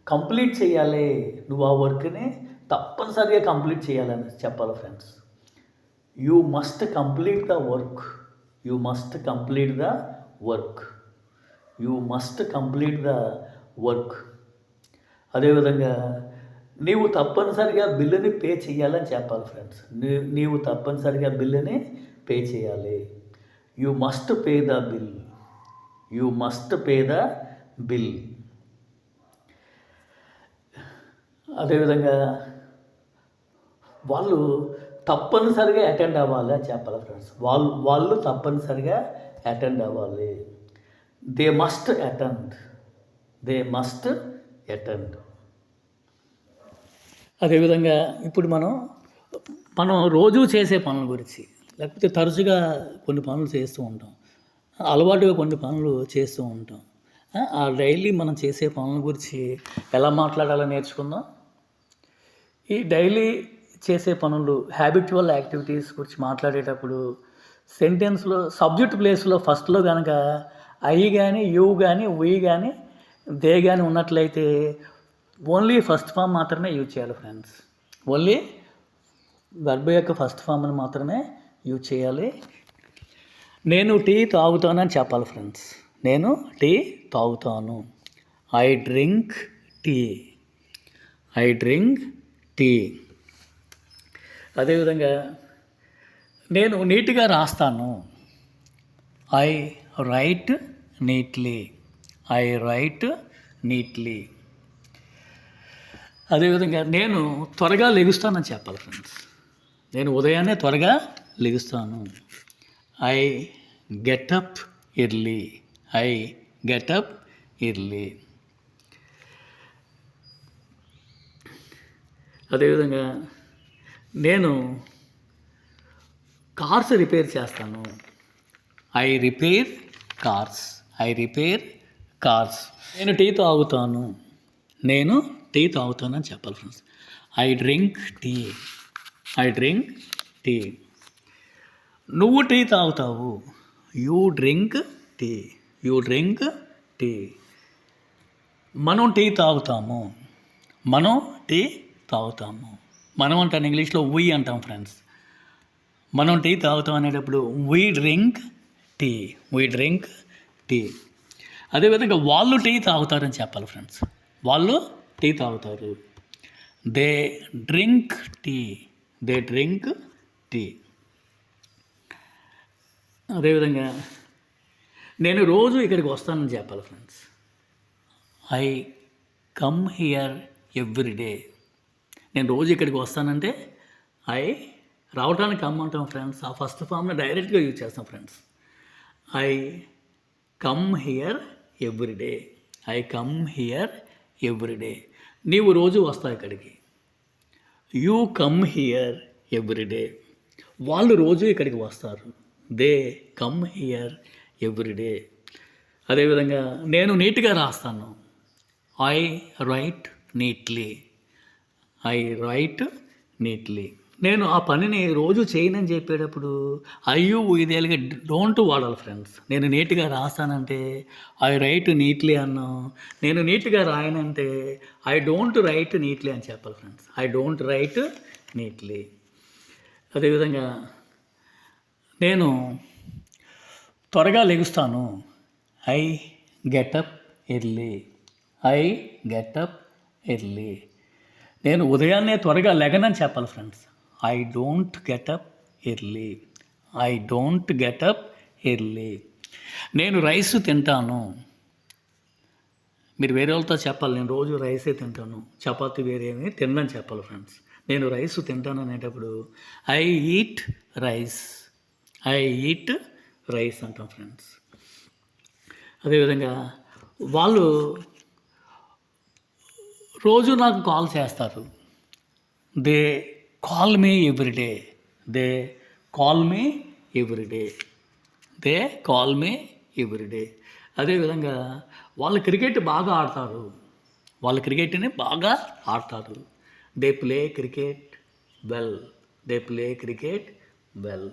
కంప్లీట్ చేయాలి. నువ్వు ఆ వర్క్ని తప్పనిసరిగా కంప్లీట్ చేయాలని చెప్పాలి friends. You must complete the work. You must complete the work. You must complete the work. అదేవిధంగా నీవు తప్పనిసరిగా బిల్లుని పే చేయాలని చెప్పాలి ఫ్రెండ్స్. నీవు తప్పనిసరిగా బిల్లుని పే చేయాలి. You must pay the bill. You must pay the bill. అదేవిధంగా వాళ్ళు తప్పనిసరిగా అటెండ్ అవ్వాలి అని చెప్పాలి ఫ్రెండ్స్. వాళ్ళు తప్పనిసరిగా అటెండ్ అవ్వాలి. They must attend. They must attend. అదేవిధంగా ఇప్పుడు మనం రోజు చేసే పనుల గురించి, లేకపోతే తరచుగా కొన్ని పనులు చేస్తూ ఉంటాం, అలవాటుగా కొన్ని పనులు చేస్తూ ఉంటాం. ఆ డైలీ మనం చేసే పనుల గురించి ఎలా మాట్లాడాలో నేర్చుకుందాం. ఈ డైలీ చేసే పనులు, హ్యాబిచువల్ యాక్టివిటీస్ గురించి మాట్లాడేటప్పుడు సెంటెన్స్లో సబ్జెక్ట్ ప్లేస్లో ఫస్ట్లో కనుక ఐ కానీ, యూ కానీ, వీ కానీ, దే కానీ ఉన్నట్లయితే ఓన్లీ ఫస్ట్ ఫామ్ మాత్రమే యూజ్ చేయాలి ఫ్రెండ్స్. ఓన్లీ వర్బ్ యొక్క ఫస్ట్ ఫామ్ని మాత్రమే యూజ్ చేయాలి. నేను టీ తాగుతానని చెప్పాలి ఫ్రెండ్స్. నేను టీ తాగుతాను. I drink tea. I drink tea. అదేవిధంగా నేను నీట్గా రాస్తాను. I write neatly. I write neatly. అదేవిధంగా నేను త్వరగా లెగుస్తానని చెప్పాలి ఫ్రెండ్స్. నేను ఉదయాన్నే త్వరగా లెగుస్తాను. I get up early. I get up early. అదేవిధంగా నేను కార్స్ రిపేర్ చేస్తాను. I repair cars. I repair cars. నేను టీ తాగుతాను. నేను టీ తాగుతానని చెప్పాలి friends. I drink tea. I drink tea. నువ్వు టీ తాగుతావు. You drink tea. You drink tea. మనం టీ తాగుతాము. మనం టీ తాగుతాము. మనం అంటాను ఇంగ్లీష్లో వీ అంటాం ఫ్రెండ్స్. మనం టీ తాగుతాం అనేటప్పుడు we drink tea. We drink tea. అదేవిధంగా వాళ్ళు టీ తాగుతారని చెప్పాలి ఫ్రెండ్స్. వాళ్ళు టీ తాగుతారు. They drink tea. They drink tea. అదేవిధంగా నేను రోజు ఇక్కడికి వస్తానని చెప్పాలి friends. I come here every day. నేను రోజు ఇక్కడికి వస్తానంటే ఐ రావడానికి కమ్ అంటాం ఫ్రెండ్స్. ఆ ఫస్ట్ ఫామ్ని డైరెక్ట్గా యూజ్ చేస్తాం friends. I come here every day. I come here every day. నీవు రోజు వస్తావు ఇక్కడికి. You come here every day. వాళ్ళు రోజు ఇక్కడికి వస్తారు. They come here every day. అదేవిధంగా నేను నీట్గా రాస్తాను. I write neatly. I write neatly. నేను ఆ పనిని రోజు చేయనని చెప్పేటప్పుడు అయ్యూ ఇదేలుగా డోంట్ వాడాలి ఫ్రెండ్స్. నేను నీట్గా రాస్తానంటే ఐ రైట్ నీట్లీ అన్నాం. నేను నీట్గా రాయనంటే ఐ డోంట్ రైట్ నీట్లీ అని చెప్పాలి friends. I don't write neatly. అదేవిధంగా నేను త్వరగా లెగుస్తాను. I get up early. I get up early. నేను ఉదయాన్నే త్వరగా లెగనని చెప్పాలి friends. I don't get up early. I don't get up early. నేను రైస్ తింటాను. మీరు వేరే వాళ్ళతో చెప్పాలి నేను రోజు రైసే తింటాను, చపాతి వేరేమి తినని చెప్పాలి ఫ్రెండ్స్. నేను రైస్ తింటాను అనేటప్పుడు I eat rice. I eat rice అంటాం ఫ్రెండ్స్. అదేవిధంగా వాళ్ళు రోజు నాకు కాల్ చేస్తారు. They call me every day. They call me every day. They call me every day. అదేవిధంగా వాళ్ళు క్రికెట్ బాగా ఆడతారు. వాళ్ళు క్రికెట్ని బాగా ఆడతారు. They play cricket well. They play cricket well.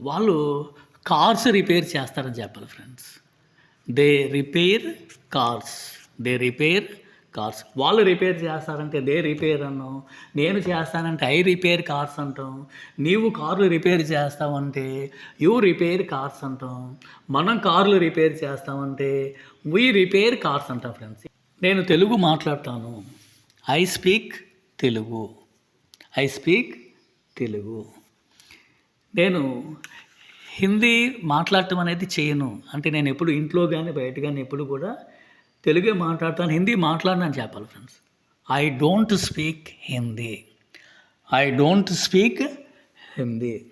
వాళ్ళు కార్స్ రిపేర్ చేస్తారని చెప్పాలి friends. They repair cars. They repair cars. వాళ్ళు రిపేర్ చేస్తారంటే దే రిపేర్ అన్నాం. నేను చేస్తానంటే ఐ రిపేర్ కార్స్ అంటాం. నీవు కార్లు రిపేర్ చేస్తావంటే యూ రిపేర్ కార్స్ అంటాం. మనం కార్లు రిపేర్ చేస్తామంటే వీ రిపేర్ కార్స్ అంటాం ఫ్రెండ్స్. నేను తెలుగు మాట్లాడతాను. I speak Telugu. I speak Telugu. నేను హిందీ మాట్లాడటం అనేది చేయను. అంటే నేను ఎప్పుడు ఇంట్లో కానీ బయట కానీ ఎప్పుడు కూడా తెలుగే మాట్లాడతాను, హిందీ మాట్లాడనని చెప్పాలి friends. I don't speak Hindi. I don't speak Hindi.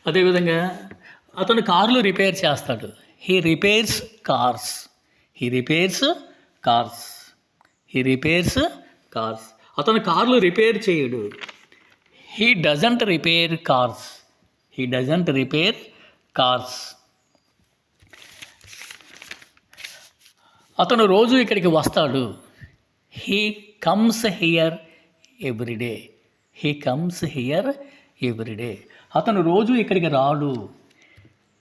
అదేవిధంగా అతను కార్లు రిపేర్ చేస్తాడు. He repairs cars. He repairs cars. He repairs cars. అతను కార్లు రిపేర్ చేయడు. He doesn't repair cars. He doesn't repair cars. అతను రోజు ఇక్కడికి వస్తాడు. He comes here everyday. He comes here everyday. అతను రోజు ఇక్కడికి రాడు.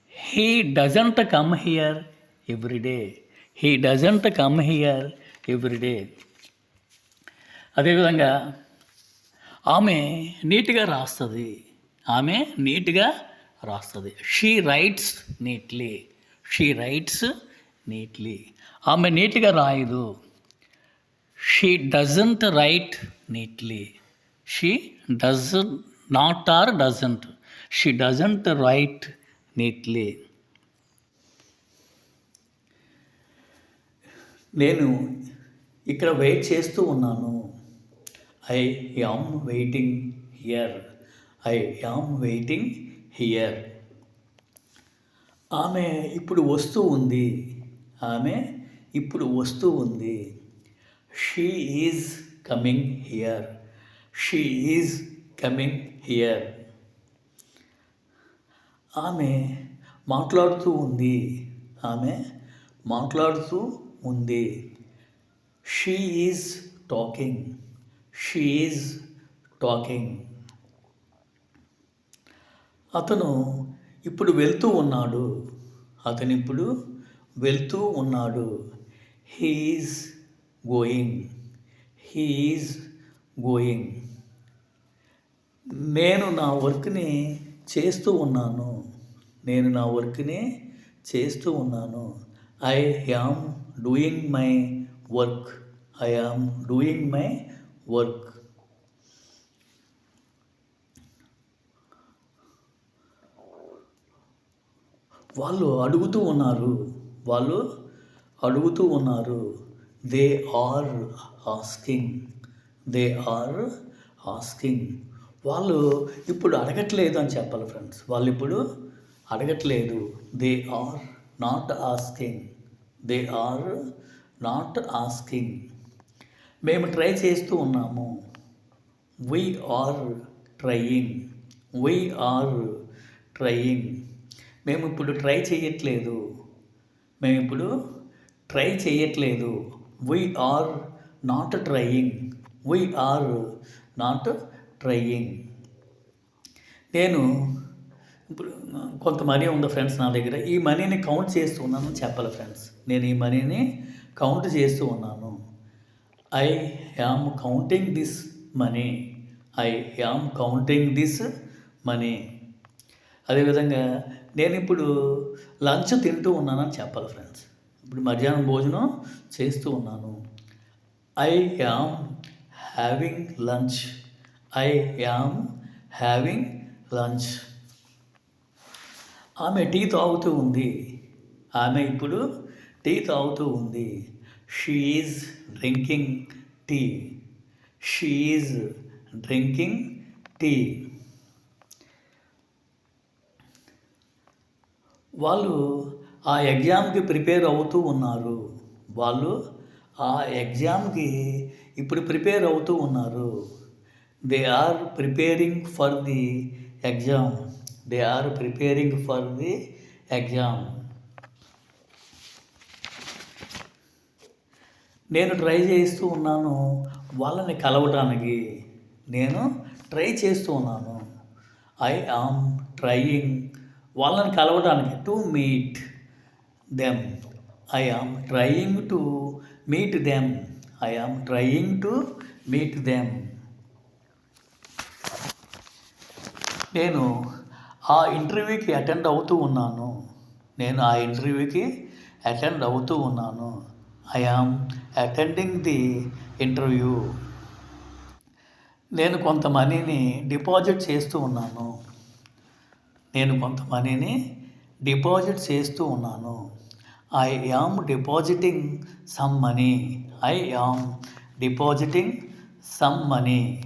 He doesn't come here everyday. He doesn't come here everyday. అదేవిధంగా ఆమె నీట్గా రాస్తుంది. ఆమె నీట్గా రాస్తుంది. She writes neatly. She writes neatly. ఆమె నీట్గా రాయదు. She doesn't write neatly. She does not or doesn't. She doesn't write neatly. నేను ఇక్కడ వెయిట్ చేస్తూ ఉన్నాను. I am waiting here. I am waiting here. ఆమె ఇప్పుడు వస్తూ ఉంది. ఆమె ఇప్పుడు వస్తూ ఉంది. She is coming here. She is coming here. ఆమె మాట్లాడుతూ ఉంది. ఆమె మాట్లాడుతూ ఉంది. She is talking. She is talking. అతను ఇప్పుడు వెళ్తూ ఉన్నాడు. అతను ఇప్పుడు వెళ్తూ ఉన్నాడు. He is going. He is going. నేను నా వర్క్ని చేస్తూ ఉన్నాను. నేను నా వర్క్ని చేస్తూ ఉన్నాను. I am doing my work. I am doing my work. వాళ్ళు అడుగుతూ ఉన్నారు. వాళ్ళు అడుగుతూ ఉన్నారు. They are asking. They are asking. వాళ్ళు ఇప్పుడు అడగట్లేదు అని చెప్పాలి ఫ్రెండ్స్. వాళ్ళు ఇప్పుడు అడగట్లేదు. They are not asking. They are not asking. మేము ట్రై చేస్తూ ఉన్నాము. We are trying. We are trying. మేము ఇప్పుడు ట్రై చేయట్లేదు. మేము ఇప్పుడు ట్రై చేయట్లేదు. We are not trying. We are not trying. నేను ఇప్పుడు కొంత మనీ ఉంది ఫ్రెండ్స్ నా దగ్గర. ఈ మనీని కౌంట్ చేస్తూ ఉన్నాను చెప్పాలి ఫ్రెండ్స్. నేను ఈ మనీని కౌంట్ చేస్తూ ఉన్నాను. I yam counting this money. I am counting this money. అదేవిధంగా నేను ఇప్పుడు లంచ్ తింటూ ఉన్నానని చెప్పాలి ఫ్రెండ్స్. ఇప్పుడు మధ్యాహ్నం భోజనం చేస్తూ ఉన్నాను. I am having lunch. I am having lunch. ఆమె టీ తాగుతూ ఉంది. ఆమె ఇప్పుడు టీ తాగుతూ ఉంది. She is drinking tea. She is drinking tea. వాళ్ళు ఆ ఎగ్జామ్కి ప్రిపేర్ అవుతూ ఉన్నారు. వాళ్ళు ఆ ఎగ్జామ్కి ఇప్పుడు ప్రిపేర్ అవుతూ ఉన్నారు. They are preparing for the exam. They are preparing for the exam. నేను ట్రై చేస్తూ ఉన్నాను వాళ్ళని కలవటానికి. నేను ట్రై చేస్తూ ఉన్నాను. ఐ ఆమ్ ట్రయింగ్ వాళ్ళని కలవడానికి. To meet them. I am trying to meet them. I am trying to meet them. నేను ఆ ఇంటర్వ్యూకి అటెండ్ అవుతూ ఉన్నాను. నేను ఆ ఇంటర్వ్యూకి అటెండ్ అవుతూ ఉన్నాను. I am attending the interview. నేను కొంత మనీని డిపాజిట్ చేస్తూ ఉన్నాను. నేను కొంత మనీని డిపాజిట్ చేస్తూ ఉన్నాను. I yam depositing some money. I am depositing some money.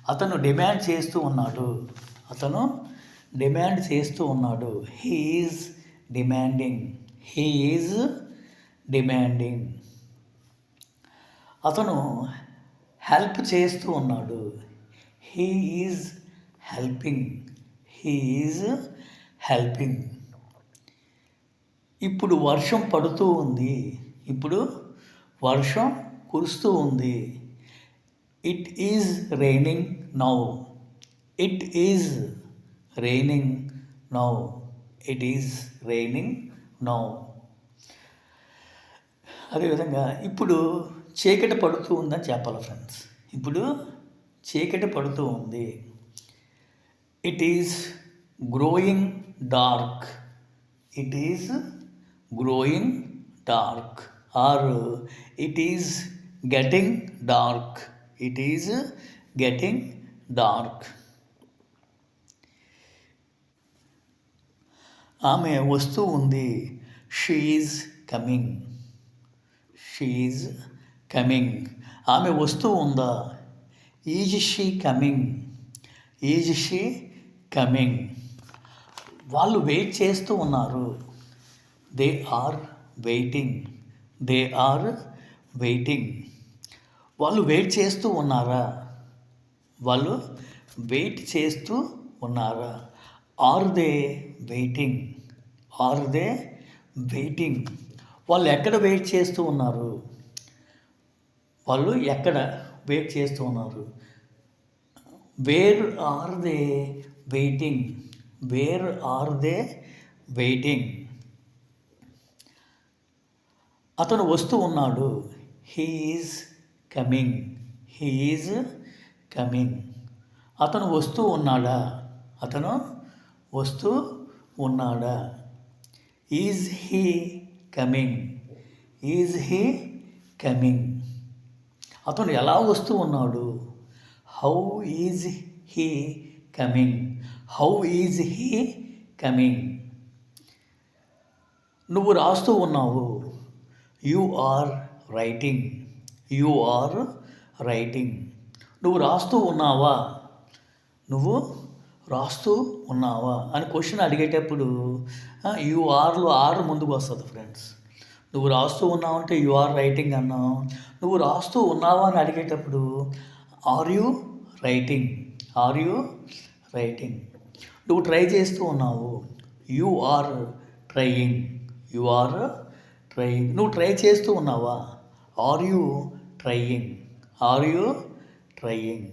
అతను డిమాండ్ చేస్తూ ఉన్నాడు. అతను డిమాండ్ చేస్తూ ఉన్నాడు. He is demanding. He is demanding. అతను హెల్ప్ చేస్తూ ఉన్నాడు. He is helping. He is helping. ఇప్పుడు వర్షం పడుతూ ఉంది. ఇప్పుడు వర్షం కురుస్తూ ఉంది. It is raining now. It is raining now. It is raining now. అదేవిధంగా ఇప్పుడు చీకటి పడుతూ ఉందని చెప్పాలి ఫ్రెండ్స్. ఇప్పుడు చీకటి పడుతూ ఉంది. It is growing dark. It is growing dark. Or it is getting dark. It is getting dark. ఆమె వస్తూ ఉంది. She is coming. She is coming. ఆమె వస్తూ ఉందా? Is she coming, is she coming. వాళ్ళు వెయిట్ చేస్తూ ఉన్నారు. They are waiting, they are waiting. వాళ్ళు వెయిట్ చేస్తూ ఉన్నారా, వాళ్ళు వెయిట్ చేస్తూ ఉన్నారా. Are they waiting, are they waiting. వాళ్ళు ఎక్కడ వెయిట్ చేస్తూ ఉన్నారు, వాళ్ళు ఎక్కడ వెయిట్ చేస్తూ ఉన్నారు. Where are they waiting, where are they waiting. అతను వస్తూ ఉన్నాడు. He is coming, he is coming. అతను వస్తూ ఉన్నాడా, అతను వస్తూ ఉన్నాడా. Is he coming, is he coming. అతను ఎలా వస్తూ ఉన్నాడు. How is he coming, how is he coming. నువ్వు రాస్తూ ఉన్నావు. You are writing, you are writing. నువ్వు రాస్తూ ఉన్నావా, నువ్వు రాస్తూ ఉన్నావా అని క్వశ్చన్ అడిగేటప్పుడు యు ఆర్లో ఆర్ ముందుకు వస్తుంది ఫ్రెండ్స్. నువ్వు రాస్తూ ఉన్నావు అంటే యు ఆర్ రైటింగ్ అన్నావు. నువ్వు రాస్తూ ఉన్నావా అని అడిగేటప్పుడు are you writing, are you writing. నువ్వు ట్రై చేస్తూ ఉన్నావు. You are trying, you are trying. నువ్వు ట్రై చేస్తూ ఉన్నావా. Are you trying, are you trying.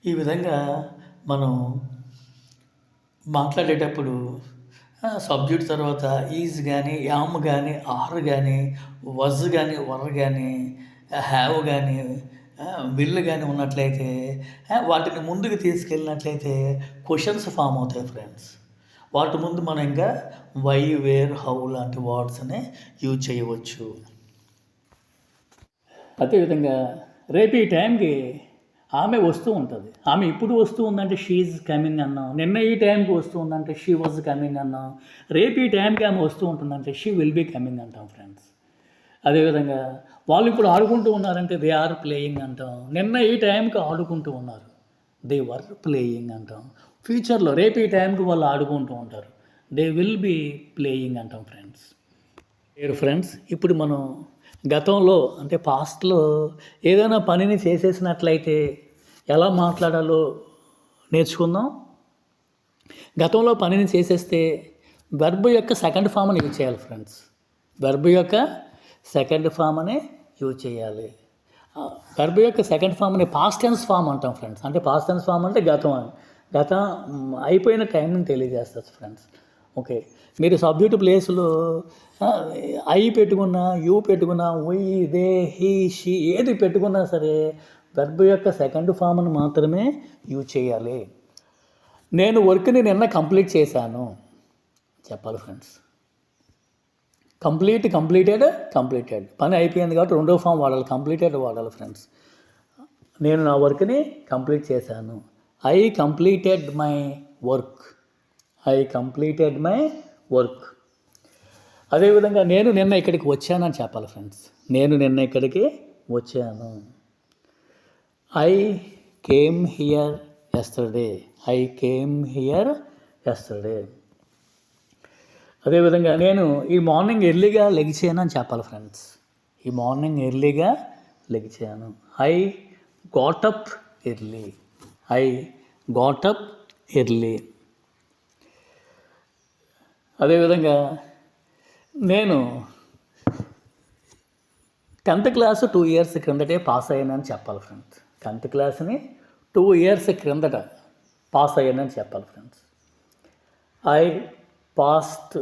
ఈ విధంగా మనం మాట్లాడేటప్పుడు సబ్జెక్ట్ తర్వాత ఈజ్ కానీ, యామ్ కానీ, ఆర్ కానీ, వజ్ కానీ, వర్ కానీ, హ్యావ్ కానీ, విల్ కానీ ఉన్నట్లయితే వాటిని ముందుకు తీసుకెళ్ళినట్లయితే క్వశ్చన్స్ ఫామ్ అవుతాయి ఫ్రెండ్స్. వాటి ముందు మనం ఇంకా వై, వేర్, హౌ లాంటి వర్డ్స్ని యూజ్ చేయవచ్చు. అదేవిధంగా రేపు ఈ టైంకి ఆమె వస్తూ ఉంటుంది. ఆమె ఇప్పుడు వస్తూ ఉందంటే షీ ఈజ్ కమింగ్ అన్నాం. నిన్న ఈ టైంకి వస్తూ ఉందంటే షీ వాజ్ కమింగ్ అన్నాం. రేపు ఈ టైంకి ఆమె వస్తూ ఉంటుందంటే షీ విల్ బీ కమింగ్ అంటాం ఫ్రెండ్స్. అదేవిధంగా వాళ్ళు ఇప్పుడు ఆడుకుంటూ ఉన్నారంటే దే ఆర్ ప్లేయింగ్ అంటాం. నిన్న ఈ టైంకి ఆడుకుంటూ ఉన్నారు, దే వర్ ప్లేయింగ్ అంటాం. ఫ్యూచర్లో రేపు ఈ టైంకి వాళ్ళు ఆడుకుంటూ ఉంటారు, దే విల్ బీ ప్లేయింగ్ అంటాం ఫ్రెండ్స్. ఫ్రెండ్స్ ఇప్పుడు మనం గతంలో అంటే పాస్ట్లో ఏదైనా పనిని చేసేసినట్లయితే ఎలా మాట్లాడాలో నేర్చుకుందాం. గతంలో పనిని చేసేస్తే వెర్బ్ యొక్క సెకండ్ ఫామ్ అని యూజ్ చేయాలి ఫ్రెండ్స్. వెర్బ్ యొక్క సెకండ్ ఫామ్ అని యూజ్ చేయాలి. వెర్బ్ యొక్క సెకండ్ ఫామ్ అని పాస్ట్ టెన్స్ ఫామ్ అంటాం ఫ్రెండ్స్. అంటే పాస్ట్ టెన్స్ ఫామ్ అంటే గతం అని, గతం అయిపోయిన టైంని తెలియజేస్తుంది ఫ్రెండ్స్. ఓకే, మీరు సబ్జెక్ట్ ప్లేస్లో ఐ పెట్టుకున్నా, యూ పెట్టుకున్నా, వై, దే, హీ, షీ ఏది పెట్టుకున్నా సరే వెర్బ్ యొక్క సెకండ్ ఫామ్ని మాత్రమే యూజ్ చేయాలి. నేను వర్క్ని నిన్న కంప్లీట్ చేశాను చెప్పాలి ఫ్రెండ్స్. కంప్లీటెడ్ పని అయిపోయింది కాబట్టి రెండో ఫామ్ వాడాలి, కంప్లీటెడ్ వాడాలి ఫ్రెండ్స్. నేను నా వర్క్ని కంప్లీట్ చేశాను. I completed my work, I completed my work. అదేవిధంగా నేను నిన్న ఇక్కడికి వచ్చానని చెప్పాలి ఫ్రెండ్స్. నేను నిన్న ఇక్కడికి వచ్చాను. I came here yesterday, I came here yesterday. అదేవిధంగా నేను ఈ మార్నింగ్ ఎర్లీగా లెగిచాను అని చెప్పాలి ఫ్రెండ్స్. ఈ మార్నింగ్ ఎర్లీగా లెగిచాను. I got up early, I got up early. అదేవిధంగా నేను 10th క్లాసు 2 years క్రిందటే పాస్ అయ్యానని చెప్పాలి ఫ్రెండ్స్. 10th క్లాస్ని 2 years క్రిందట పాస్ అయ్యానని చెప్పాలి friends. I passed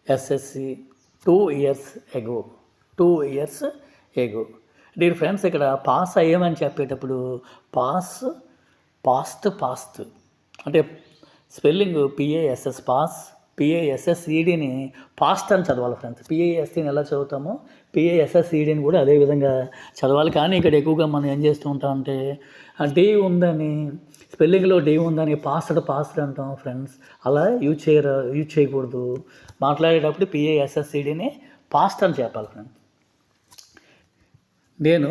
SSC 2 years ago, 2 years ago. Dear friends, ఇక్కడ పాస్ అయ్యామని చెప్పేటప్పుడు పాస్ట్ అంటే స్పెల్లింగ్ పిఏఎస్ఎస్ పాస్, పిఏఎస్ఎస్ఈడిని పాస్ట్ అని చదవాలి ఫ్రెండ్స్. పిఏఎస్టీని ఎలా చదువుతామో పిఏఎస్ఎస్ఈడిని కూడా అదే విధంగా చదవాలి. కానీ ఇక్కడ ఎక్కువగా మనం ఏం చేస్తూ ఉంటామంటే డి ఉందని, స్పెల్లింగ్లో డి ఉందని పాస్డ్ అంటాం ఫ్రెండ్స్. అలా యూజ్ చేయకూడదు. మాట్లాడేటప్పుడు పిఏఎస్ఎస్ఈడిని పాస్ట్ అని చెప్పాలి ఫ్రెండ్స్. నేను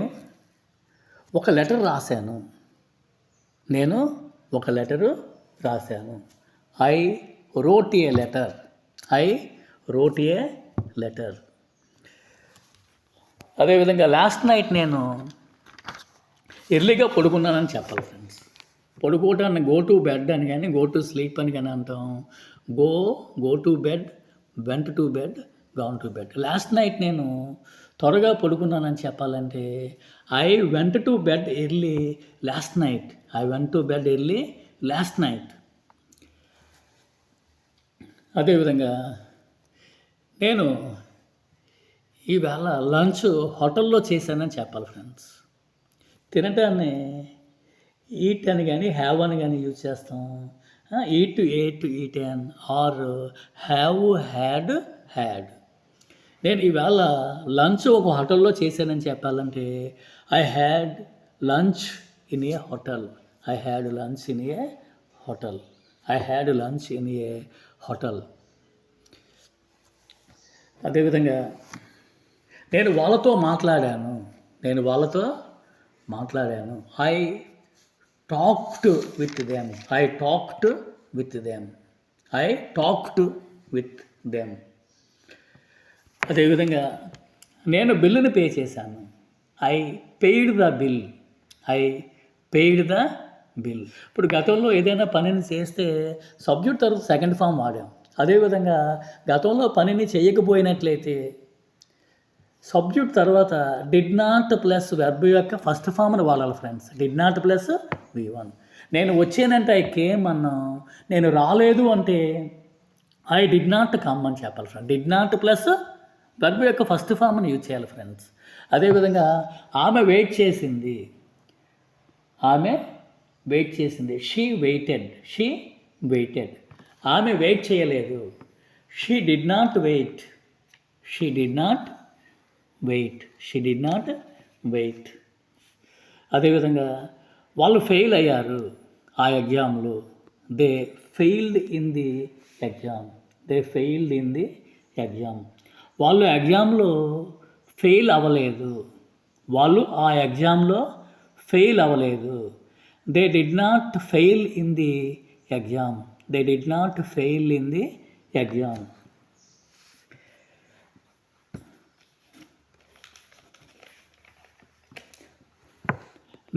ఒక లెటర్ రాశాను. నేను ఒక లెటరు రాశాను. I wrote a letter. I wrote a letter. అదేవిధంగా లాస్ట్ నైట్ నేను ఎర్లీగా పడుకున్నానని చెప్పాలి ఫ్రెండ్స్. పడుకోవటాన్ని గో టు బెడ్ అని కానీ గో టు స్లీప్ అని కానీ అంటాం. Go to bed, went to bed, gone to bed. Last night నేను త్వరగా పడుకున్నానని చెప్పాలంటే I went to bed early last night. I went to bed early last night. అదేవిధంగా నేను ఈవేళ లంచ్ హోటల్లో చేశానని చెప్పాలి ఫ్రెండ్స్. తినటాన్ని ఈట్ అని కానీ హ్యావ్ అని కానీ యూజ్ చేస్తాం. Eat to eaten or have had had. నేను ఈవేళ లంచ్ ఒక హోటల్లో చేశానని చెప్పాలంటే I had lunch in a hotel. I had lunch in a hotel. I had lunch in a hotel. అదేవిధంగా నేను వాళ్ళతో మాట్లాడాను. I talked with them. I talked with them. అదేవిధంగా నేను బిల్లుని పే చేశాను. I paid the bill. ఇప్పుడు గతంలో ఏదైనా పనిని చేస్తే సబ్జెక్ట్ తర్వాత సెకండ్ ఫామ్ వాడాం. అదేవిధంగా గతంలో పనిని చేయకపోయినట్లయితే సబ్జెక్ట్ తర్వాత డిడ్ నాట్ ప్లస్ వెర్బ్ యొక్క ఫస్ట్ ఫామ్ని వాడాలి friends. Did not plus V1. నేను వచ్చానంటే ఐ కేమ్ అన్నాం. నేను రాలేదు అంటే ఐ డిడ్ నాట్ కమ్ అని చెప్పాలి friends. Did not plus verb యొక్క ఫస్ట్ ఫామ్ని యూజ్ చేయాలి ఫ్రెండ్స్. అదేవిధంగా ఆమె వెయిట్ చేసింది. She waited. ఆమె వెయిట్ చేయలేదు. She did not wait. అదేవిధంగా వాళ్ళు ఫెయిల్ అయ్యారు ఆ ఎగ్జామ్లో. They failed in the exam. వాళ్ళు ఎగ్జామ్లో ఫెయిల్ అవ్వలేదు. They did not fail in the exam.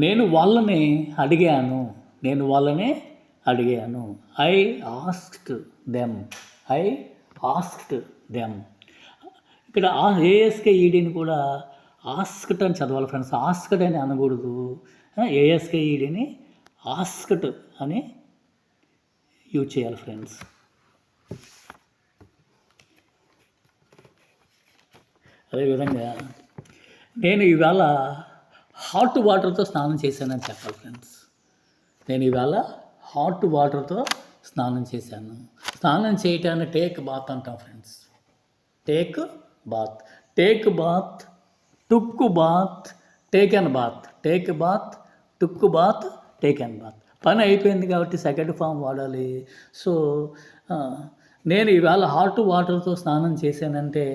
నేను వాళ్ళని అడిగాను. I asked them. ఇక్కడ ఏఎస్కేఈడిని కూడా ఆస్క్డ్ అని చదవాలి ఫ్రెండ్స్. ఆస్క్డ్ అని అనకూడదు. ఏఎస్కేఈడిని ఆస్క్డ్ అని యూజ్ చేయాలి ఫ్రెండ్స్. అదేవిధంగా నేను ఈవేళ హాట్ వాటర్తో స్నానం చేశానని చెప్పాలి ఫ్రెండ్స్. స్నానం చేయటాన్ని టేక్ బాత్ అంటాం friends. Take bath, took bath, taken bath. పని అయిపోయింది కాబట్టి సెకండ్ ఫామ్ వాడాలి. సో నేను ఈవేళ హాట్ వాటర్తో స్నానం చేశానంటే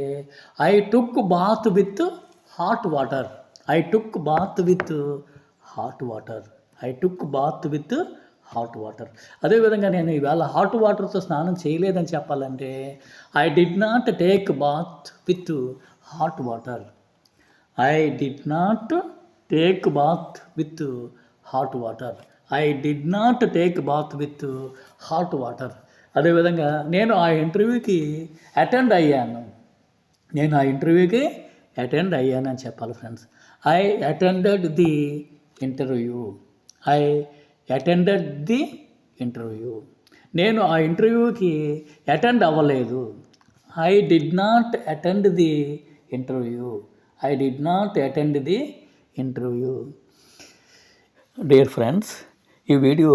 I took bath with hot water. అదేవిధంగా నేను ఈవేళ హాట్ వాటర్తో స్నానం చేయలేదని చెప్పాలంటే I did not take bath with hot water. అదేవిధంగా నేను ఆ ఇంటర్వ్యూకి అటెండ్ అయ్యాను అని చెప్పాలి friends. I attended the interview. నేను ఆ ఇంటర్వ్యూకి అటెండ్ అవ్వలేదు. I did not attend the interview. Dear friends, ఈ వీడియో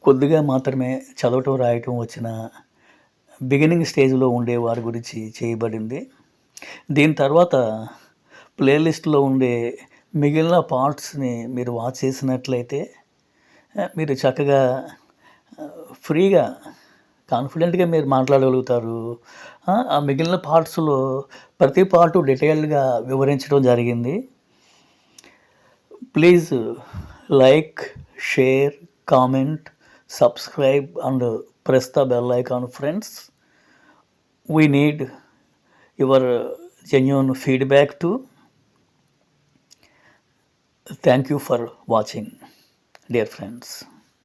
కొద్దిగా మాత్రమే చదవటం రాయటం వచ్చిన బిగినింగ్ స్టేజ్లో ఉండే వారి గురించి చేయబడింది. దీని తర్వాత ప్లేలిస్ట్లో ఉండే మిగిలిన పార్ట్స్ని మీరు వాచ్ చేసినట్లయితే మీరు చక్కగా ఫ్రీగా కాన్ఫిడెంట్గా మీరు మాట్లాడగలుగుతారు. ఆ మిగిలిన పార్ట్స్లో ప్రతి పార్టు డీటెయిల్డ్గా వివరించడం జరిగింది. Please like, share, comment, subscribe, and press the bell icon, friends. We need your genuine feedback too. Thank you for watching, dear friends.